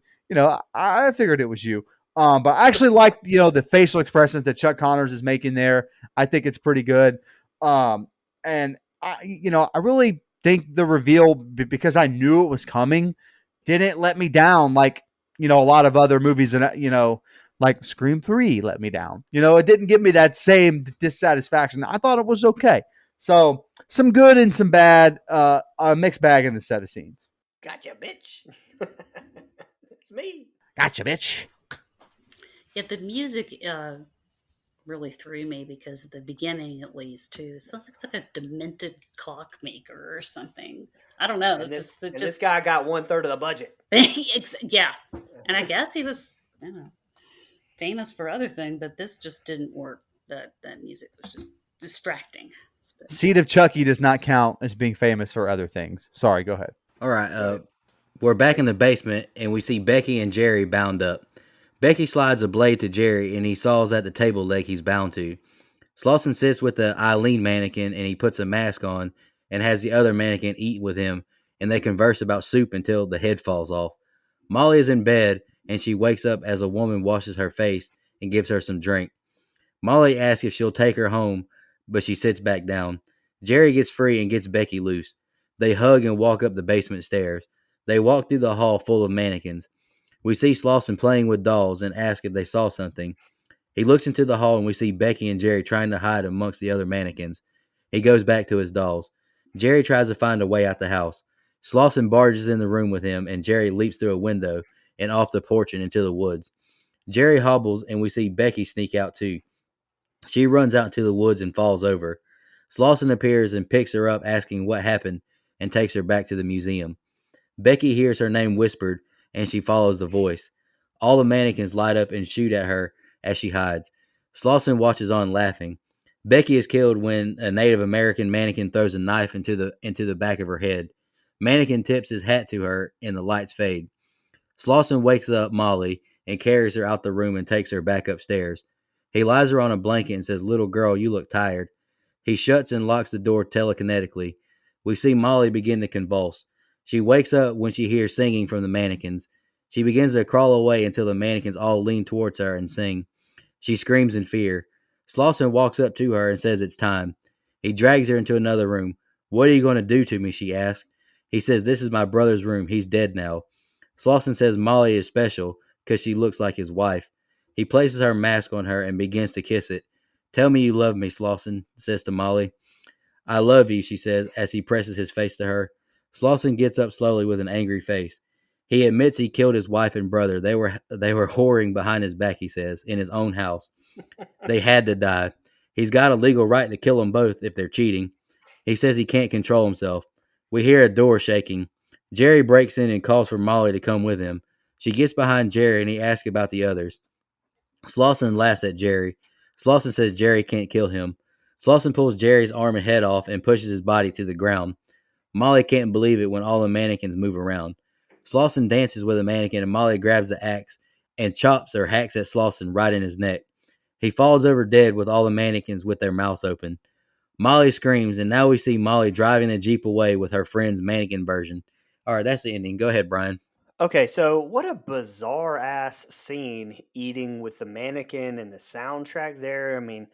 I figured it was you. But I actually like the facial expressions that Chuck Connors is making there. I think it's pretty good. And I really think the reveal, because I knew it was coming, didn't let me down like a lot of other movies, and like Scream 3 let me down. It didn't give me that same dissatisfaction. I thought it was okay. So some good and some bad, a mixed bag in the set of scenes. Gotcha, bitch. It's me. Gotcha, bitch. Yeah, the music really threw me because at the beginning, at least, too, it sounds like it's like a demented clockmaker or something. I don't know. This guy got 1/3 of the budget. Yeah, and I guess he was, famous for other things, but this just didn't work. That music was just distracting. Seed of Chucky does not count as being famous for other things. Sorry, go ahead. All right, we're back in the basement, and we see Becky and Jerry bound up. Becky slides a blade to Jerry, and he saws at the table leg he's bound to. Slauson sits with the Eileen mannequin, and he puts a mask on and has the other mannequin eat with him, and they converse about soup until the head falls off. Molly is in bed, and she wakes up as a woman washes her face and gives her some drink. Molly asks if she'll take her home, but she sits back down. Jerry gets free and gets Becky loose. They hug and walk up the basement stairs. They walk through the hall full of mannequins. We see Slauson playing with dolls and ask if they saw something. He looks into the hall and we see Becky and Jerry trying to hide amongst the other mannequins. He goes back to his dolls. Jerry tries to find a way out the house. Slauson barges in the room with him and Jerry leaps through a window and off the porch and into the woods. Jerry hobbles and we see Becky sneak out too. She runs out into the woods and falls over. Slauson appears and picks her up asking what happened and takes her back to the museum. Becky hears her name whispered and she follows the voice. All the mannequins light up and shoot at her as she hides. Slauson watches on laughing. Becky is killed when a Native American mannequin throws a knife into the back of her head. Mannequin tips his hat to her and the lights fade. Slauson wakes up Molly and carries her out the room and takes her back upstairs. He lies her on a blanket and says, "Little girl, you look tired." He shuts and locks the door telekinetically. We see Molly begin to convulse. She wakes up when she hears singing from the mannequins. She begins to crawl away until the mannequins all lean towards her and sing. She screams in fear. Slauson walks up to her and says it's time. He drags her into another room. "What are you going to do to me?" she asks. He says, "This is my brother's room. He's dead now." Slauson says Molly is special because she looks like his wife. He places her mask on her and begins to kiss it. "Tell me you love me," Slauson says to Molly. "I love you," she says as he presses his face to her. Slauson gets up slowly with an angry face. He admits he killed his wife and brother. They were whoring behind his back, he says, in his own house. They had to die. He's got a legal right to kill them both if they're cheating. He says he can't control himself. We hear a door shaking. Jerry breaks in and calls for Molly to come with him. She gets behind Jerry and he asks about the others. Slauson laughs at Jerry. Slauson says Jerry can't kill him. Slauson pulls Jerry's arm and head off and pushes his body to the ground. Molly can't believe it when all the mannequins move around. Slauson dances with a mannequin and Molly grabs the axe and chops or hacks at Slauson right in his neck. He falls over dead with all the mannequins with their mouths open. Molly screams, and now we see Molly driving the Jeep away with her friend's mannequin version. All right, that's the ending. Go ahead, Brian. Okay, so what a bizarre ass scene eating with the mannequin and the soundtrack there. I mean,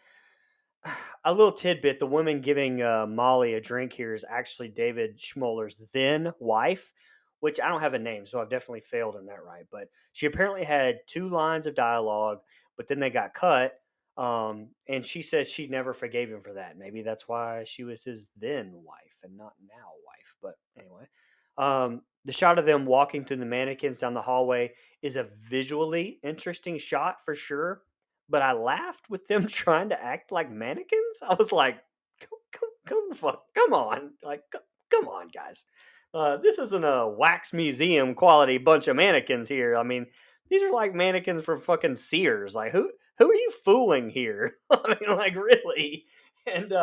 a little tidbit: the woman giving Molly a drink here is actually David Schmoller's then wife, which I don't have a name, so I've definitely failed in that right. But she apparently had two lines of dialogue, but then they got cut. And she says she never forgave him for that. Maybe that's why she was his then wife and not now wife. But anyway, the shot of them walking through the mannequins down the hallway is a visually interesting shot for sure, but I laughed with them trying to act like mannequins. I was like, come the fuck, come on, like, come on, guys. This isn't a wax museum quality bunch of mannequins here. I mean, these are like mannequins from fucking Sears. Like, who are you fooling here? I mean, like, really? And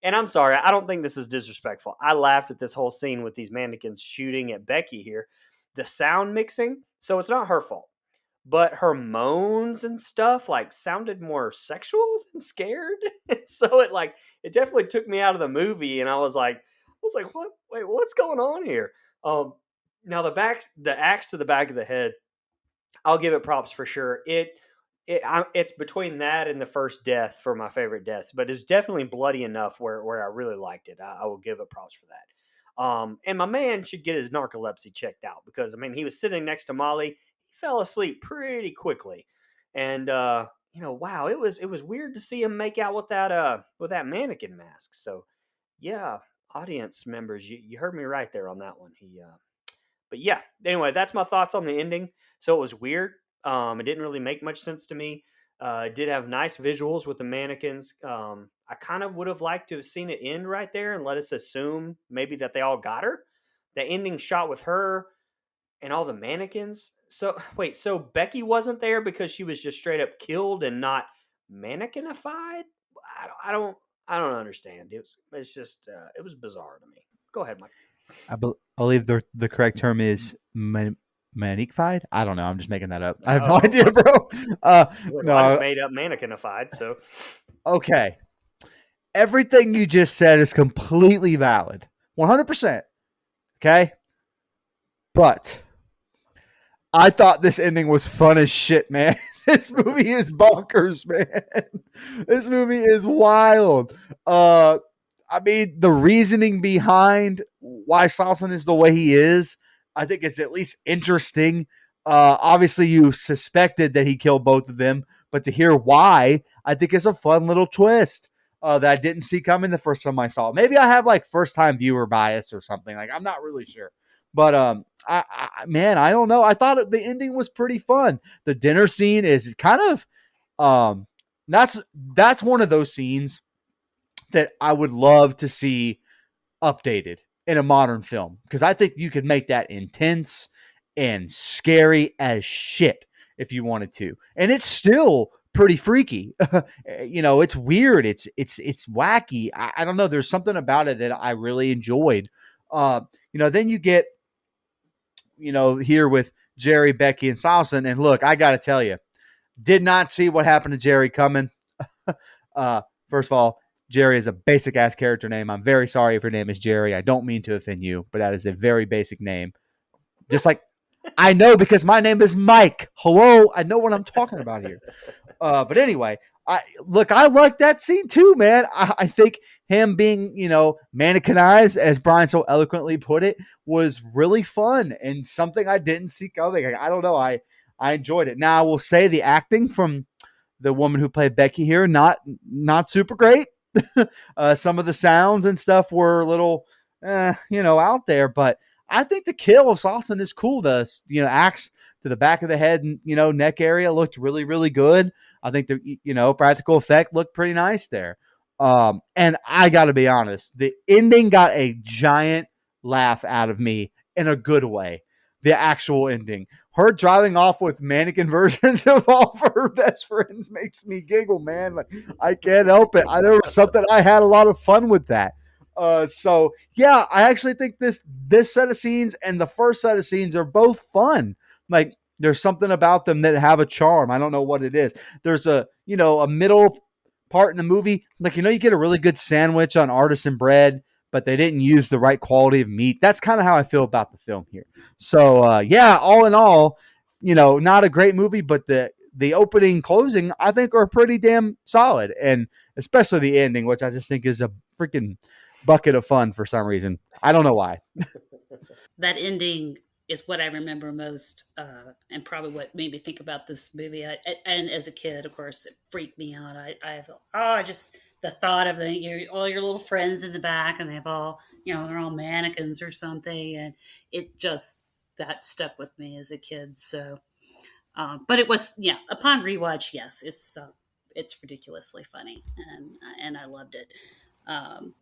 and I'm sorry, I don't think this is disrespectful. I laughed at this whole scene with these mannequins shooting at Becky here. The sound mixing, so it's not her fault, but her moans and stuff like sounded more sexual than scared. So it definitely took me out of the movie, and I was like, what? Wait, what's going on here? Now the axe to the back of the head I'll give it props for sure. It's between that and the first death for my favorite deaths, but it's definitely bloody enough where I really liked it. I will give it props for that. And my man should get his narcolepsy checked out because I mean he was sitting next to Molly. He fell asleep pretty quickly, and wow, it was weird to see him make out with that mannequin mask. So yeah, audience members, you heard me right there on that one. But yeah, anyway, that's my thoughts on the ending. So it was weird. It didn't really make much sense to me. It did have nice visuals with the mannequins. I kind of would have liked to have seen it end right there and let us assume maybe that they all got her. The ending shot with her and all the mannequins. So wait, so Becky wasn't there because she was just straight up killed and not mannequinified? I don't understand. It's just it was bizarre to me. Go ahead, Mike. I believe the correct term is maniquified. I don't know. I'm just making that up. I have no Oh, idea, bro. well, I just No. made up mannequinified. So Okay. Everything you just said is completely valid. 100%. Okay. But I thought this ending was fun as shit, man. This movie is bonkers, man. This movie is wild. I mean, the reasoning behind why Salson is the way he is, I think it's at least interesting. Obviously, you suspected that he killed both of them, but to hear why, I think is a fun little twist that I didn't see coming the first time I saw it. Maybe I have like first time viewer bias or something. Like I'm not really sure, but man, I don't know. I thought the ending was pretty fun. The dinner scene is kind of um, that's one of those scenes that I would love to see updated in a modern film because I think you could make that intense and scary as shit if you wanted to, and it's still pretty freaky. It's weird. It's wacky. I don't know. There's something about it that I really enjoyed. Then you get here with Jerry, Becky, and Salson, and look, I got to tell you, did not see what happened to Jerry coming. uh, First of all, Jerry is a basic ass character name. I'm very sorry if your name is Jerry. I don't mean to offend you, but that is a very basic name. Just like I know because my name is Mike. Hello, I know what I'm talking about here. But anyway, I like that scene too, man. I think him being, mannequinized, as Brian so eloquently put it, was really fun and something I didn't see coming. I don't know. I enjoyed it. Now I will say the acting from the woman who played Becky here, not super great. Some of the sounds and stuff were a little, out there, but I think the kill of Salson is cool. The axe to the back of the head and neck area looked really really good. I think the practical effect looked pretty nice there. And I got to be honest, the ending got a giant laugh out of me in a good way. The actual ending, her driving off with mannequin versions of all of her best friends, makes me giggle, man. Like I can't help it. There was something I had a lot of fun with that. So yeah, I actually think this set of scenes and the first set of scenes are both fun. Like there's something about them that have a charm. I don't know what it is. There's a middle part in the movie, like you get a really good sandwich on artisan bread, but they didn't use the right quality of meat. That's kind of how I feel about the film here. So yeah, all in all, not a great movie, but the opening, closing, I think are pretty damn solid, and especially the ending, which I just think is a freaking bucket of fun for some reason. I don't know why. That ending is what I remember most, and probably what made me think about this movie. And as a kid, of course, it freaked me out. I thought, just the thought of all your little friends in the back, and they've all, they're all mannequins or something, and it just that stuck with me as a kid. So, but it was, upon rewatch, yes, it's ridiculously funny, and I loved it. Um,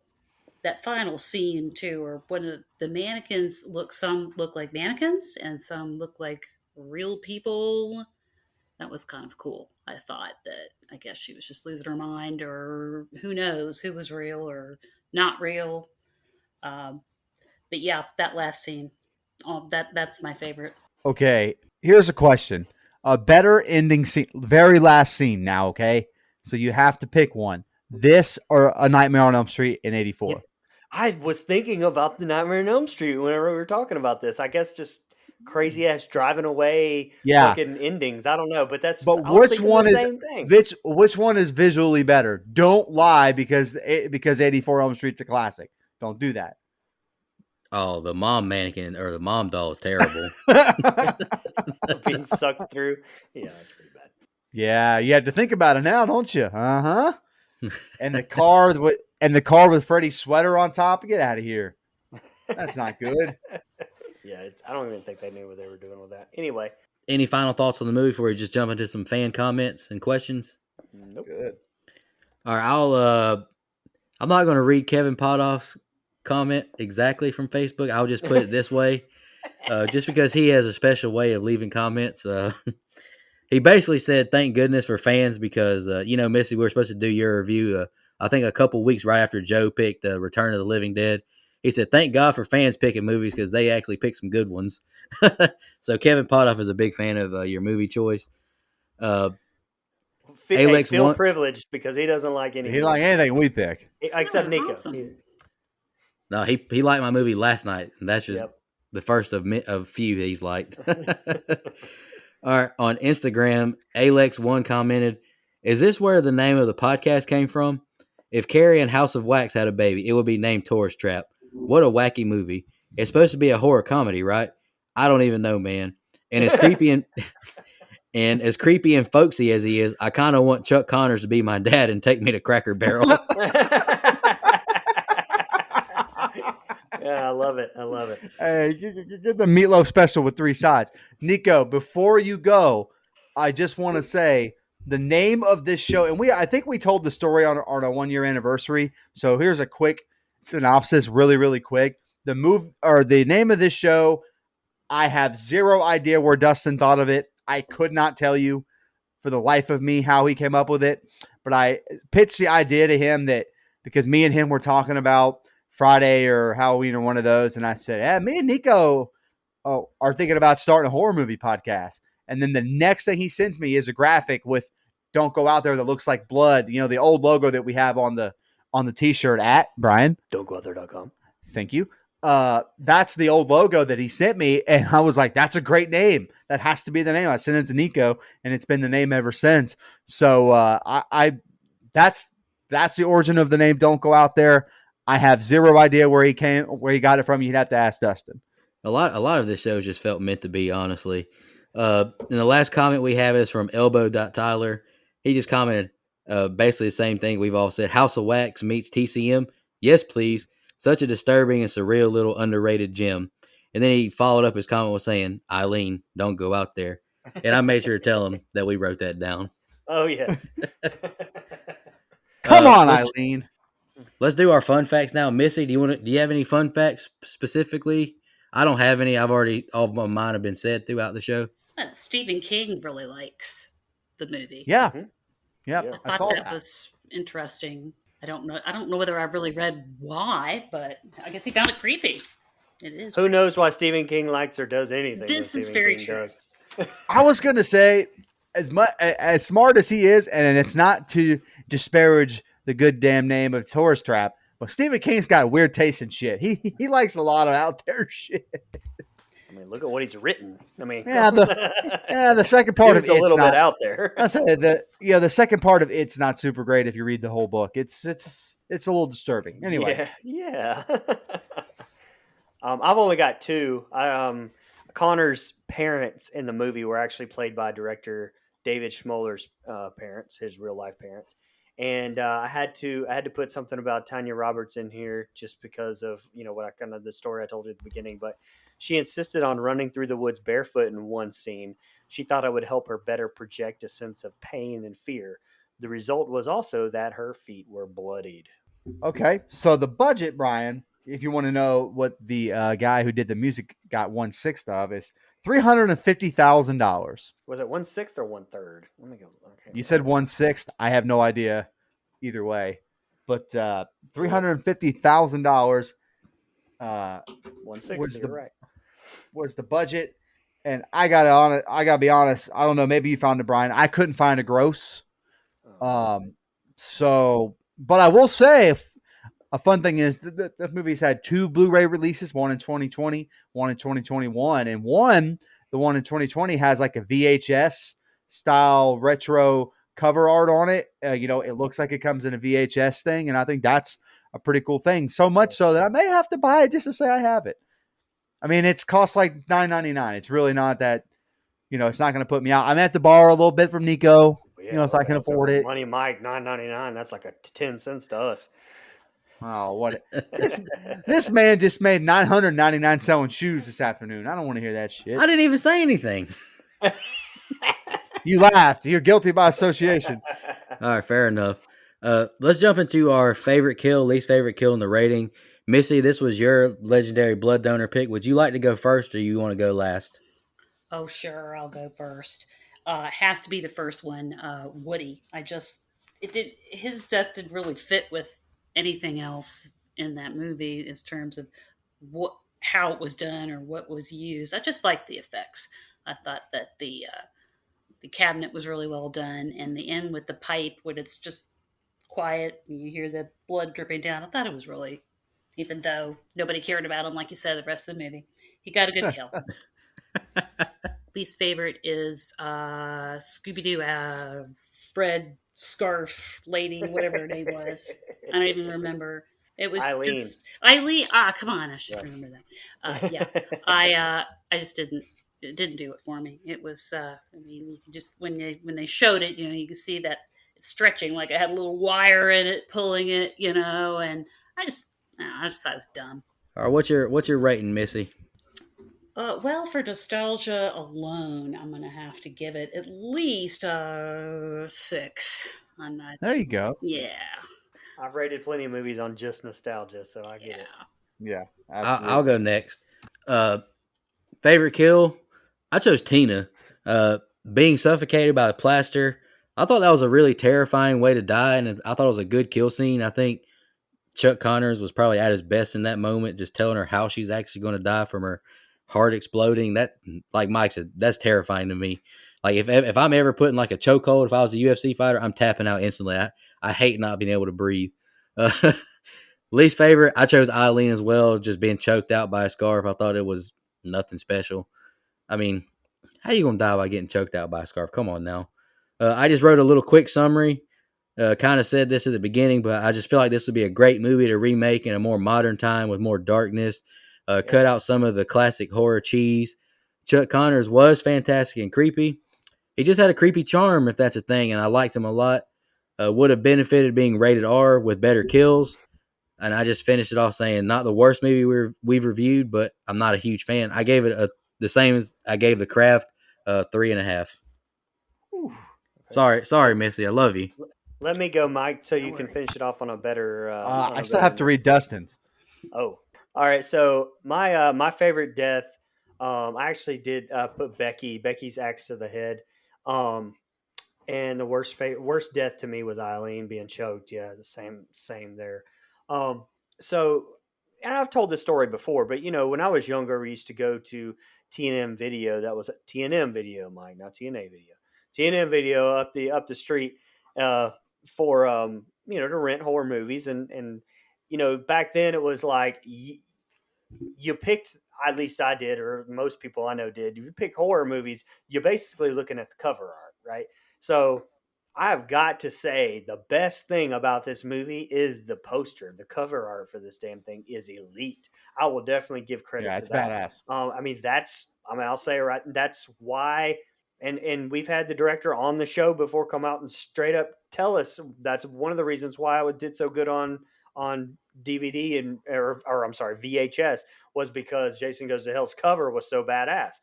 that final scene too, or one of the mannequins some look like mannequins and some look like real people. That was kind of cool. I thought that I guess she was just losing her mind, or who knows who was real or not real. Um, but yeah, that last scene, that's my favorite. Okay, here's a question: a better ending scene, very last scene. Now, okay, so you have to pick one: this or A Nightmare on Elm Street in '84. I was thinking about the Nightmare on Elm Street whenever we were talking about this. I guess just crazy ass driving away Yeah. fucking endings. I don't know, but But I was which thinking the one is same thing. which one is visually better? Don't lie because 84 Elm Street's a classic. Don't do that. Oh, the mom mannequin or the mom doll is terrible. Being sucked through. Yeah, that's pretty bad. Yeah, you have to think about it now, don't you? Uh huh. And the car with Freddy's sweater on top. Get out of here. That's not good. Yeah, I don't even think they knew what they were doing with that. Anyway, Any final thoughts on the movie before we just jump into some fan comments and questions? nope. Good. All right, I'm not going to read Kevin Potoff's comment exactly from Facebook. I'll just put it this way, just because he has a special way of leaving comments. He basically said, "Thank goodness for fans because Missy, we were supposed to do your review. I think a couple weeks right after Joe picked Return of the Living Dead." He said, "Thank God for fans picking movies because they actually picked some good ones." So Kevin Potoff is a big fan of your movie choice. Hey, Alex feel one, privileged because he doesn't like any. He like anything we pick. Except Oh, Nico. awesome. no, he liked my movie last night, and that's just Yep. the first of few he's liked. All right, on Instagram, Alex1 commented, "Is this where the name of the podcast came from? If Carrie and House of Wax had a baby, it would be named Tourist Trap. What a wacky movie. It's supposed to be a horror comedy, right? I don't even know, man. And as creepy and folksy as he is, I kind of want Chuck Connors to be my dad and take me to Cracker Barrel." Yeah, I love it. I love it. Hey, get the meatloaf special with 3 sides. Nico, before you go, I just want to say the name of this show, and I think we told the story on our 1-year anniversary. So here's a quick synopsis, really, really quick. The name of this show, I have zero idea where Dustin thought of it. I could not tell you for the life of me how he came up with it, but I pitched the idea to him that because me and him were talking about Friday or Halloween or one of those, and I said, me and Nico are thinking about starting a horror movie podcast. And then the next thing he sends me is a graphic with "Don't Go Out There" that looks like blood. The old logo that we have on the t-shirt at Brian. Don'tGoOutThere.com. Thank you. That's the old logo that he sent me, and I was like, "That's a great name. That has to be the name." I sent it to Nico, and it's been the name ever since. So that's the origin of the name "Don't Go Out There." I have zero idea where he got it from. You'd have to ask Dustin. A lot of this show just felt meant to be, honestly. And the last comment we have is from Elbow.Tyler. He just commented basically the same thing we've all said. House of Wax meets TCM. Yes, please. Such a disturbing and surreal little underrated gem. And then he followed up his comment with saying, "Eileen, don't go out there." And I made sure to tell him that we wrote that down. Oh, yes. Come on, Eileen. Let's do our fun facts now. Missy, do you have any fun facts specifically? I don't have any. All of mine have been said throughout the show. Stephen King really likes the movie. Yeah. Mhm. Yeah. Yeah. I thought that was interesting. I don't know whether I've really read why, but I guess he found it creepy. It is. Who knows why Stephen King likes or does anything? This that is Stephen very King true. does. I was going to say, as smart as he is, and it's not to disparage the good damn name of Tourist Trap, but Stephen King's got weird taste in shit. He likes a lot of out there shit. I mean, look at what he's written. I mean, Yeah, the second part of it's a it's little not, bit out there. I said the second part of it's not super great if you read the whole book. It's a little disturbing. Anyway, Yeah. I've only got 2. Connor's parents in the movie were actually played by director David Schmoller's parents, his real life parents. And I had to put something about Tanya Roberts in here just because of the story I told you at the beginning. But she insisted on running through the woods barefoot in one scene. She thought it would help her better project a sense of pain and fear. The result was also that her feet were bloodied. okay. So the budget, Brian, if you want to know what the guy who did the music got 1/6 of, is $350,000. Was it 1/6 or 1/3? Let me go. Okay. You said 1/6. I have no idea either way, but $350,000 $160. You're right. was the budget. And I gotta be honest. I don't know. Maybe you found it, Brian. I couldn't find a gross. Oh. So, but I will say, a fun thing is the movie's had 2 Blu-ray releases, one in 2020, one in 2021, and the one in 2020 has like a VHS style retro cover art on it. It looks like it comes in a VHS thing, and I think that's a pretty cool thing. So much so that I may have to buy it just to say I have it. I mean, it's cost like $9.99. It's really not that. It's not going to put me out. I'm at to borrow a little bit from Nico. Yeah, So I can afford it. Money Mike, $9.99. That's like 10 cents to us. Oh, what this man just made $999 selling shoes this afternoon. I don't want to hear that shit. I didn't even say anything. You laughed. You're guilty by association. All right, fair enough. Let's jump into our favorite kill, least favorite kill in the rating. Missy, this was your legendary blood donor pick. Would you like to go first, or you want to go last? Oh, sure, I'll go first. It has to be the first one, Woody. His death didn't really fit with anything else in that movie in terms of how it was done or what was used. I just liked the effects. I thought that the cabinet was really well done, and the end with the pipe when it's just quiet and you hear the blood dripping down. I thought it was really, even though nobody cared about him, like you said, the rest of the movie, he got a good kill. Least favorite is Scooby Doo, Fred Scarf Lady, whatever her name was. I don't even remember. It was Eileen. Eileen. Come on, I should remember that. Yeah, I just didn't. It didn't do it for me. It was. I mean, you can just when they showed it, you can see that it's stretching, like it had a little wire in it pulling it, and I just thought it was dumb. All right, what's your rating, Missy? Well, for nostalgia alone, I'm going to have to give it at least a 6. There you go. Yeah. I've rated plenty of movies on just nostalgia, so I get it. Yeah, absolutely. I'll go next. Favorite kill? I chose Tina. Being suffocated by the plaster. I thought that was a really terrifying way to die, and I thought it was a good kill scene. I think Chuck Connors was probably at his best in that moment, just telling her how she's actually going to die from her heart exploding. That, like Mike said, that's terrifying to me. Like if I'm ever put in like a chokehold, if I was a UFC fighter, I'm tapping out instantly. I hate not being able to breathe. Least favorite, I chose Eileen as well, just being choked out by a scarf. I thought it was nothing special. I mean, how you going to die by getting choked out by a scarf? Come on now. I just wrote a little quick summary. Kind of said this at the beginning, but I just feel like this would be a great movie to remake in a more modern time with more darkness. Cut out some of the classic horror cheese. Chuck Connors was fantastic and creepy. He just had a creepy charm, if that's a thing, and I liked him a lot. Would have benefited being rated R with better kills. And I just finished it off saying, not the worst movie we've reviewed, but I'm not a huge fan. I gave it the same as I gave The Craft, 3.5. Okay. Sorry, Missy. I love you. Let me go, Mike, so you can finish it off on a better. I still have to read Dustin's. Oh, all right. So my favorite death, I actually did put Becky's axe to the head, and the worst death to me was Eileen being choked. Yeah, the same there. So, and I've told this story before, but when I was younger, we used to go to T&M Video. That was T&M Video, Mike, not TNA Video. T&M Video up the street for to rent horror movies, and back then it was like you picked, at least I did, or most people I know did. If you pick horror movies, you're basically looking at the cover art, right? So I've got to say the best thing about this movie is the poster. The cover art for this damn thing is elite. I will definitely give credit to that. It's badass. I'll say it right. That's why, and we've had the director on the show before come out and straight up tell us that's one of the reasons why it did so good on DVD or I'm sorry, VHS, was because Jason Goes to Hell's cover was so badass.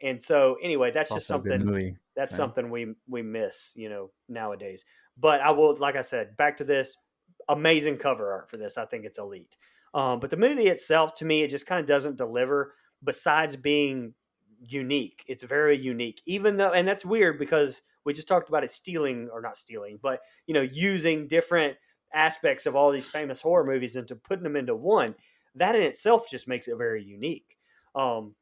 And so anyway, that's just something something we miss, nowadays. But I will, like I said, back to this, amazing cover art for this. I think it's elite. But the movie itself, to me, it just kind of doesn't deliver besides being unique. It's very unique, even though, and that's weird because we just talked about it not stealing, but using different aspects of all these famous horror movies and to putting them into one, that in itself just makes it very unique. And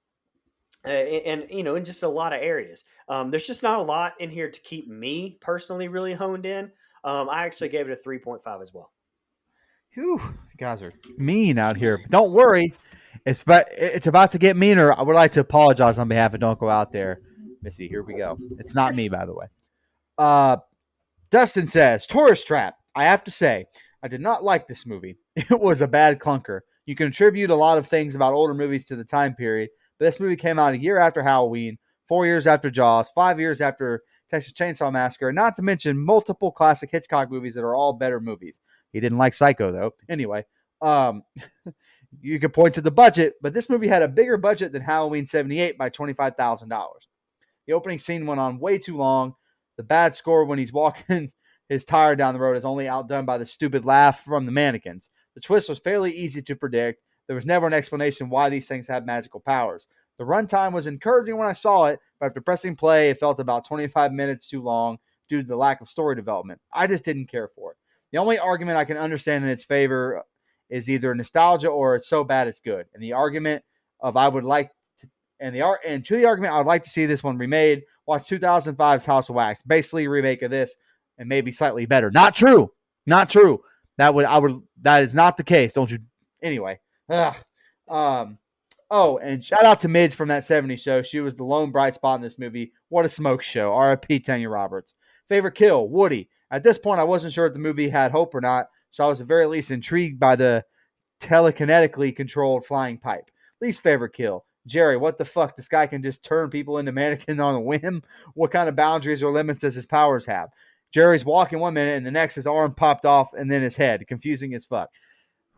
in just a lot of areas, there's just not a lot in here to keep me personally really honed in. I actually gave it a 3.5 as well. Whew, you guys are mean out here. But don't worry, it's about to get meaner. I would like to apologize on behalf of Don't Go Out There, Missy. Here we go. It's not me, by the way. Uh, Dustin says, Tourist Trap. I have to say, I did not like this movie. It was a bad clunker. You can attribute a lot of things about older movies to the time period, but this movie came out a year after Halloween, 4 years after Jaws, 5 years after Texas Chainsaw Massacre, not to mention multiple classic Hitchcock movies that are all better movies. He didn't like Psycho, though. Anyway, um, you could point to the budget, but this movie had a bigger budget than Halloween 78 by $25,000. The opening scene went on way too long. The bad score when he's walking his tire down the road is only outdone by the stupid laugh from the mannequins. The twist was fairly easy to predict. There was never an explanation why these things had magical powers. The runtime was encouraging when I saw it, but after pressing play, it felt about 25 minutes too long due to the lack of story development. I just didn't care for it. The only argument I can understand in its favor is either nostalgia or it's so bad it's good. And the argument of I would like to, and to the argument I would like to see this one remade, watch 2005's House of Wax, basically a remake of this and maybe slightly better. Not true. Not true. That is not the case. Don't you? Anyway. Oh, and shout out to Midge from that 70s show. She was the lone bright spot in this movie. What a smoke show. R.I.P. Tanya Roberts. Favorite kill, Woody. At this point, I wasn't sure if the movie had hope or not, so I was at very least intrigued by the telekinetically controlled flying pipe. Least favorite kill, Jerry. What the fuck? This guy can just turn people into mannequins on a whim? What kind of boundaries or limits does his powers have? Jerry's walking 1 minute and the next his arm popped off and then his head. Confusing as fuck.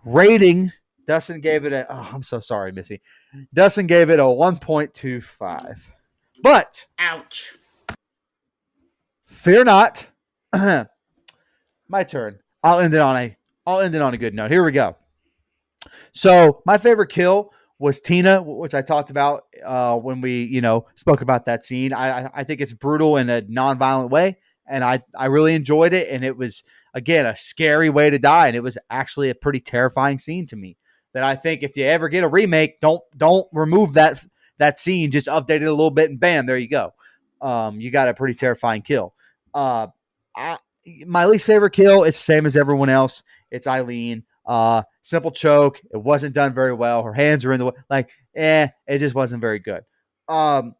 Rating, Dustin gave it a, oh, I'm so sorry, Missy. Dustin gave it a 1.25. But, Ouch. fear not. My turn. I'll end it on a good note. Here we go. So my favorite kill was Tina, which I talked about when we, spoke about that scene. I think it's brutal in a non-violent way, and I really enjoyed it. And it was, again, a scary way to die, and it was actually a pretty terrifying scene to me. That I think if you ever get a remake, don't remove that scene. Just update it a little bit, and bam, there you go. You got a pretty terrifying kill. My least favorite kill is the same as everyone else. It's Eileen. Simple choke. It wasn't done very well. Her hands are in the way. It just wasn't very good. I've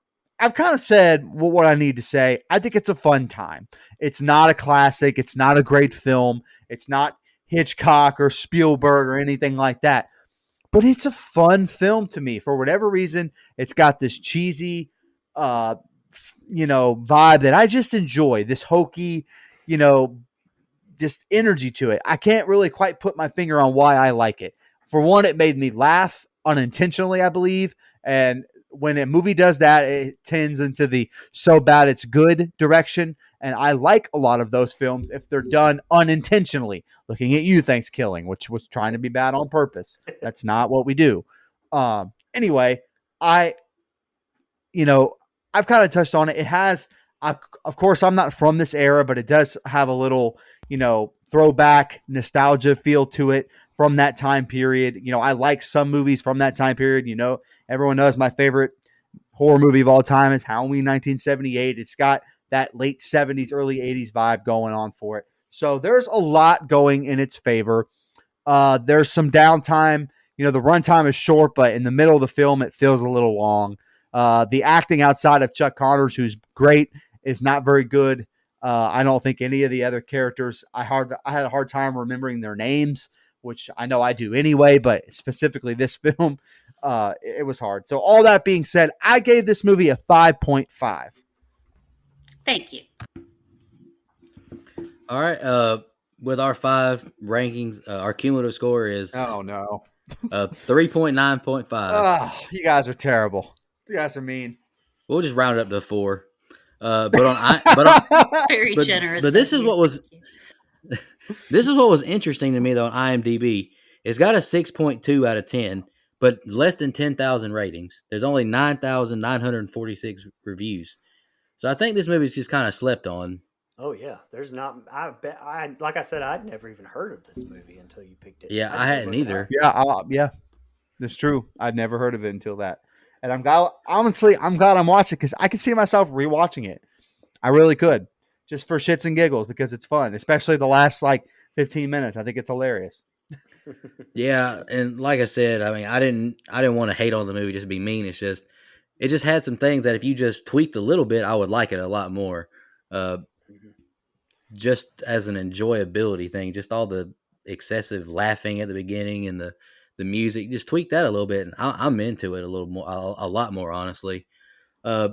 kind of said what I need to say. I think it's a fun time. It's not a classic. It's not a great film. It's not Hitchcock or Spielberg or anything like that. But it's a fun film to me. For whatever reason, it's got this cheesy, vibe that I just enjoy. This hokey, just energy to it. I can't really quite put my finger on why I like it. For one, it made me laugh unintentionally, I believe. And when a movie does that, it tends into the so bad it's good direction. And I like a lot of those films if they're done unintentionally. Looking at you, Thanksgiving, which was trying to be bad on purpose. That's not what we do. Anyway, I've kind of touched on it. It has, of course, I'm not from this era, but it does have a little, throwback nostalgia feel to it from that time period. I like some movies from that time period. Everyone knows my favorite horror movie of all time is Halloween 1978. It's got that late 70s, early 80s vibe going on for it. So there's a lot going in its favor. There's some downtime. The runtime is short, but in the middle of the film, it feels a little long. The acting outside of Chuck Connors, who's great, is not very good. I don't think any of the other characters, I had a hard time remembering their names, which I know I do anyway, but specifically this film, it was hard. So all that being said, I gave this movie a 5.5. Thank you. All right. With our 5 rankings, our cumulative score is Oh, no. 3.9.5. Oh, you guys are terrible. You guys are mean. We'll just round it up to 4. But Very generous. But this of is you. what was this is what was interesting to me though on IMDb. It's got a 6.2 out of 10, but less than 10,000 ratings. There's only 9,946 reviews. So I think this movie's just kind of slept on. Oh yeah, there's not. I bet. Like I said, I'd never even heard of this movie until you picked it. Yeah, I hadn't either. Yeah, that's true. I'd never heard of it until that. And I'm glad I'm watching it because I could see myself rewatching it. I really could, just for shits and giggles because it's fun, especially the last 15 minutes. I think it's hilarious. Yeah, and like I said, I mean, I didn't want to hate on the movie just to be mean. It just had some things that if you just tweaked a little bit, I would like it a lot more. Uh, just as an enjoyability thing, just all the excessive laughing at the beginning and the music, just tweak that a little bit, and I'm into it a little more, a lot more, honestly. Uh,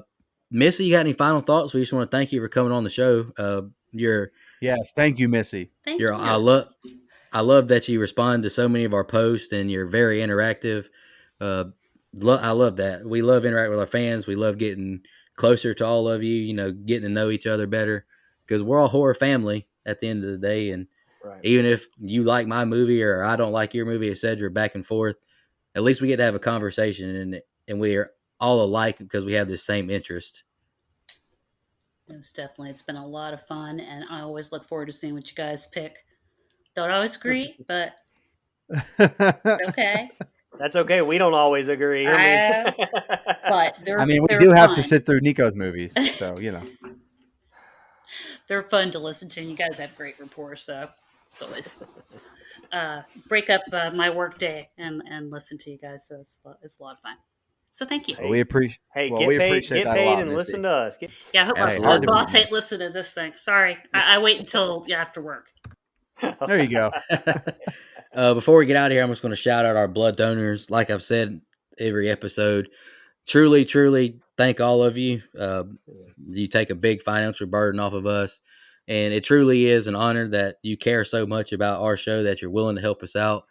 Missy, you got any final thoughts? We just want to thank you for coming on the show. You're Yes, thank you, Missy. Thank you're you. I love that you respond to so many of our posts and you're very interactive. Uh, I love that. We love interacting with our fans. We love getting closer to all of you, getting to know each other better because we're all horror family at the end of the day. And Right. even if you like my movie or I don't like your movie, etc., back and forth, at least we get to have a conversation and we are all alike because we have the same interest. It's been a lot of fun, and I always look forward to seeing what you guys pick. Don't always agree, but it's okay. That's okay. We don't always agree. I mean, But I mean, we they're do have to fun. sit through Nico's movies, so They're fun to listen to. And you guys have great rapport, so it's always break up my work day and listen to you guys. So it's a lot of fun. So thank you. we appreciate. hey, Well, get we paid, appreciate get that a paid, lot, and Missy. listen to us. Yeah, I hope Hey, my hard to boss beat, ain't listening to this thing. Sorry, I wait until after work. There you go. Before we get out of here, I'm just going to shout out our blood donors. Like I've said every episode, truly, truly thank all of you. You take a big financial burden off of us, and it truly is an honor that you care so much about our show that you're willing to help us out.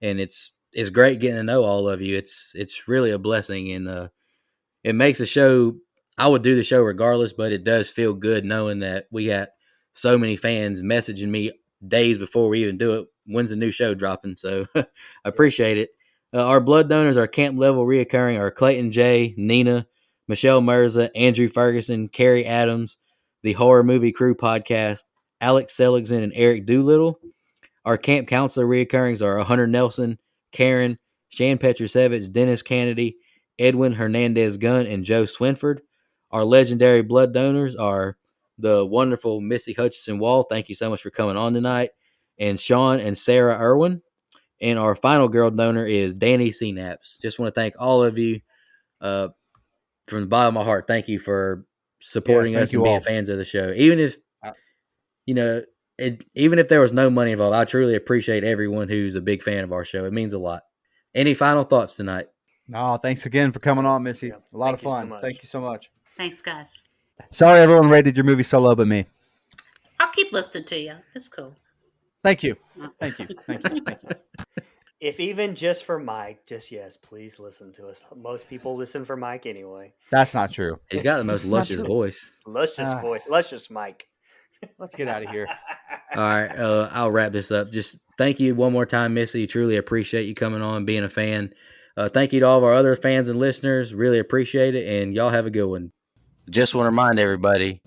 And it's great getting to know all of you. It's really a blessing, and it makes the show. I would do the show regardless, but it does feel good knowing that we got so many fans messaging me days before we even do it. When's the new show dropping? So I appreciate it. Our blood donors are camp level reoccurring are Clayton J, Nina, Michelle Mirza, Andrew Ferguson, Carrie Adams, the Horror Movie Crew podcast, Alex Seligson, and Eric Doolittle. Our camp counselor reoccurrings are Hunter Nelson, Karen, Shan Petrusevich, Dennis Kennedy, Edwin Hernandez Gunn, and Joe Swinford. Our legendary blood donors are the wonderful Missy Hutchinson Wall. Thank you so much for coming on tonight. And Sean and Sarah Irwin. And our final girl donor is Danny Cnaps. Just want to thank all of you uh, from the bottom of my heart. Thank you for Yes, supporting thank us and you being all. fans of the show. Even if you know, even if there was no money involved, I truly appreciate everyone who's a big fan of our show. It means a lot. Any final thoughts tonight? No, thanks again for coming on, Missy. Yeah, A lot thank of you so fun. much. Thank you so much. Thanks, guys. Sorry, everyone rated your movie so low, but me. I'll keep listening to you. It's cool. Thank you. Thank you. Thank you. Thank you. If even just for Mike, just yes, please listen to us. Most people listen for Mike anyway. That's not true. He's got the most It's not luscious true. voice. Luscious voice, luscious Mike. Let's get out of here. All right, I'll wrap this up. Just thank you one more time, Missy. Truly appreciate you coming on, being a fan. Thank you to all of our other fans and listeners. Really appreciate it, and y'all have a good one. Just want to remind everybody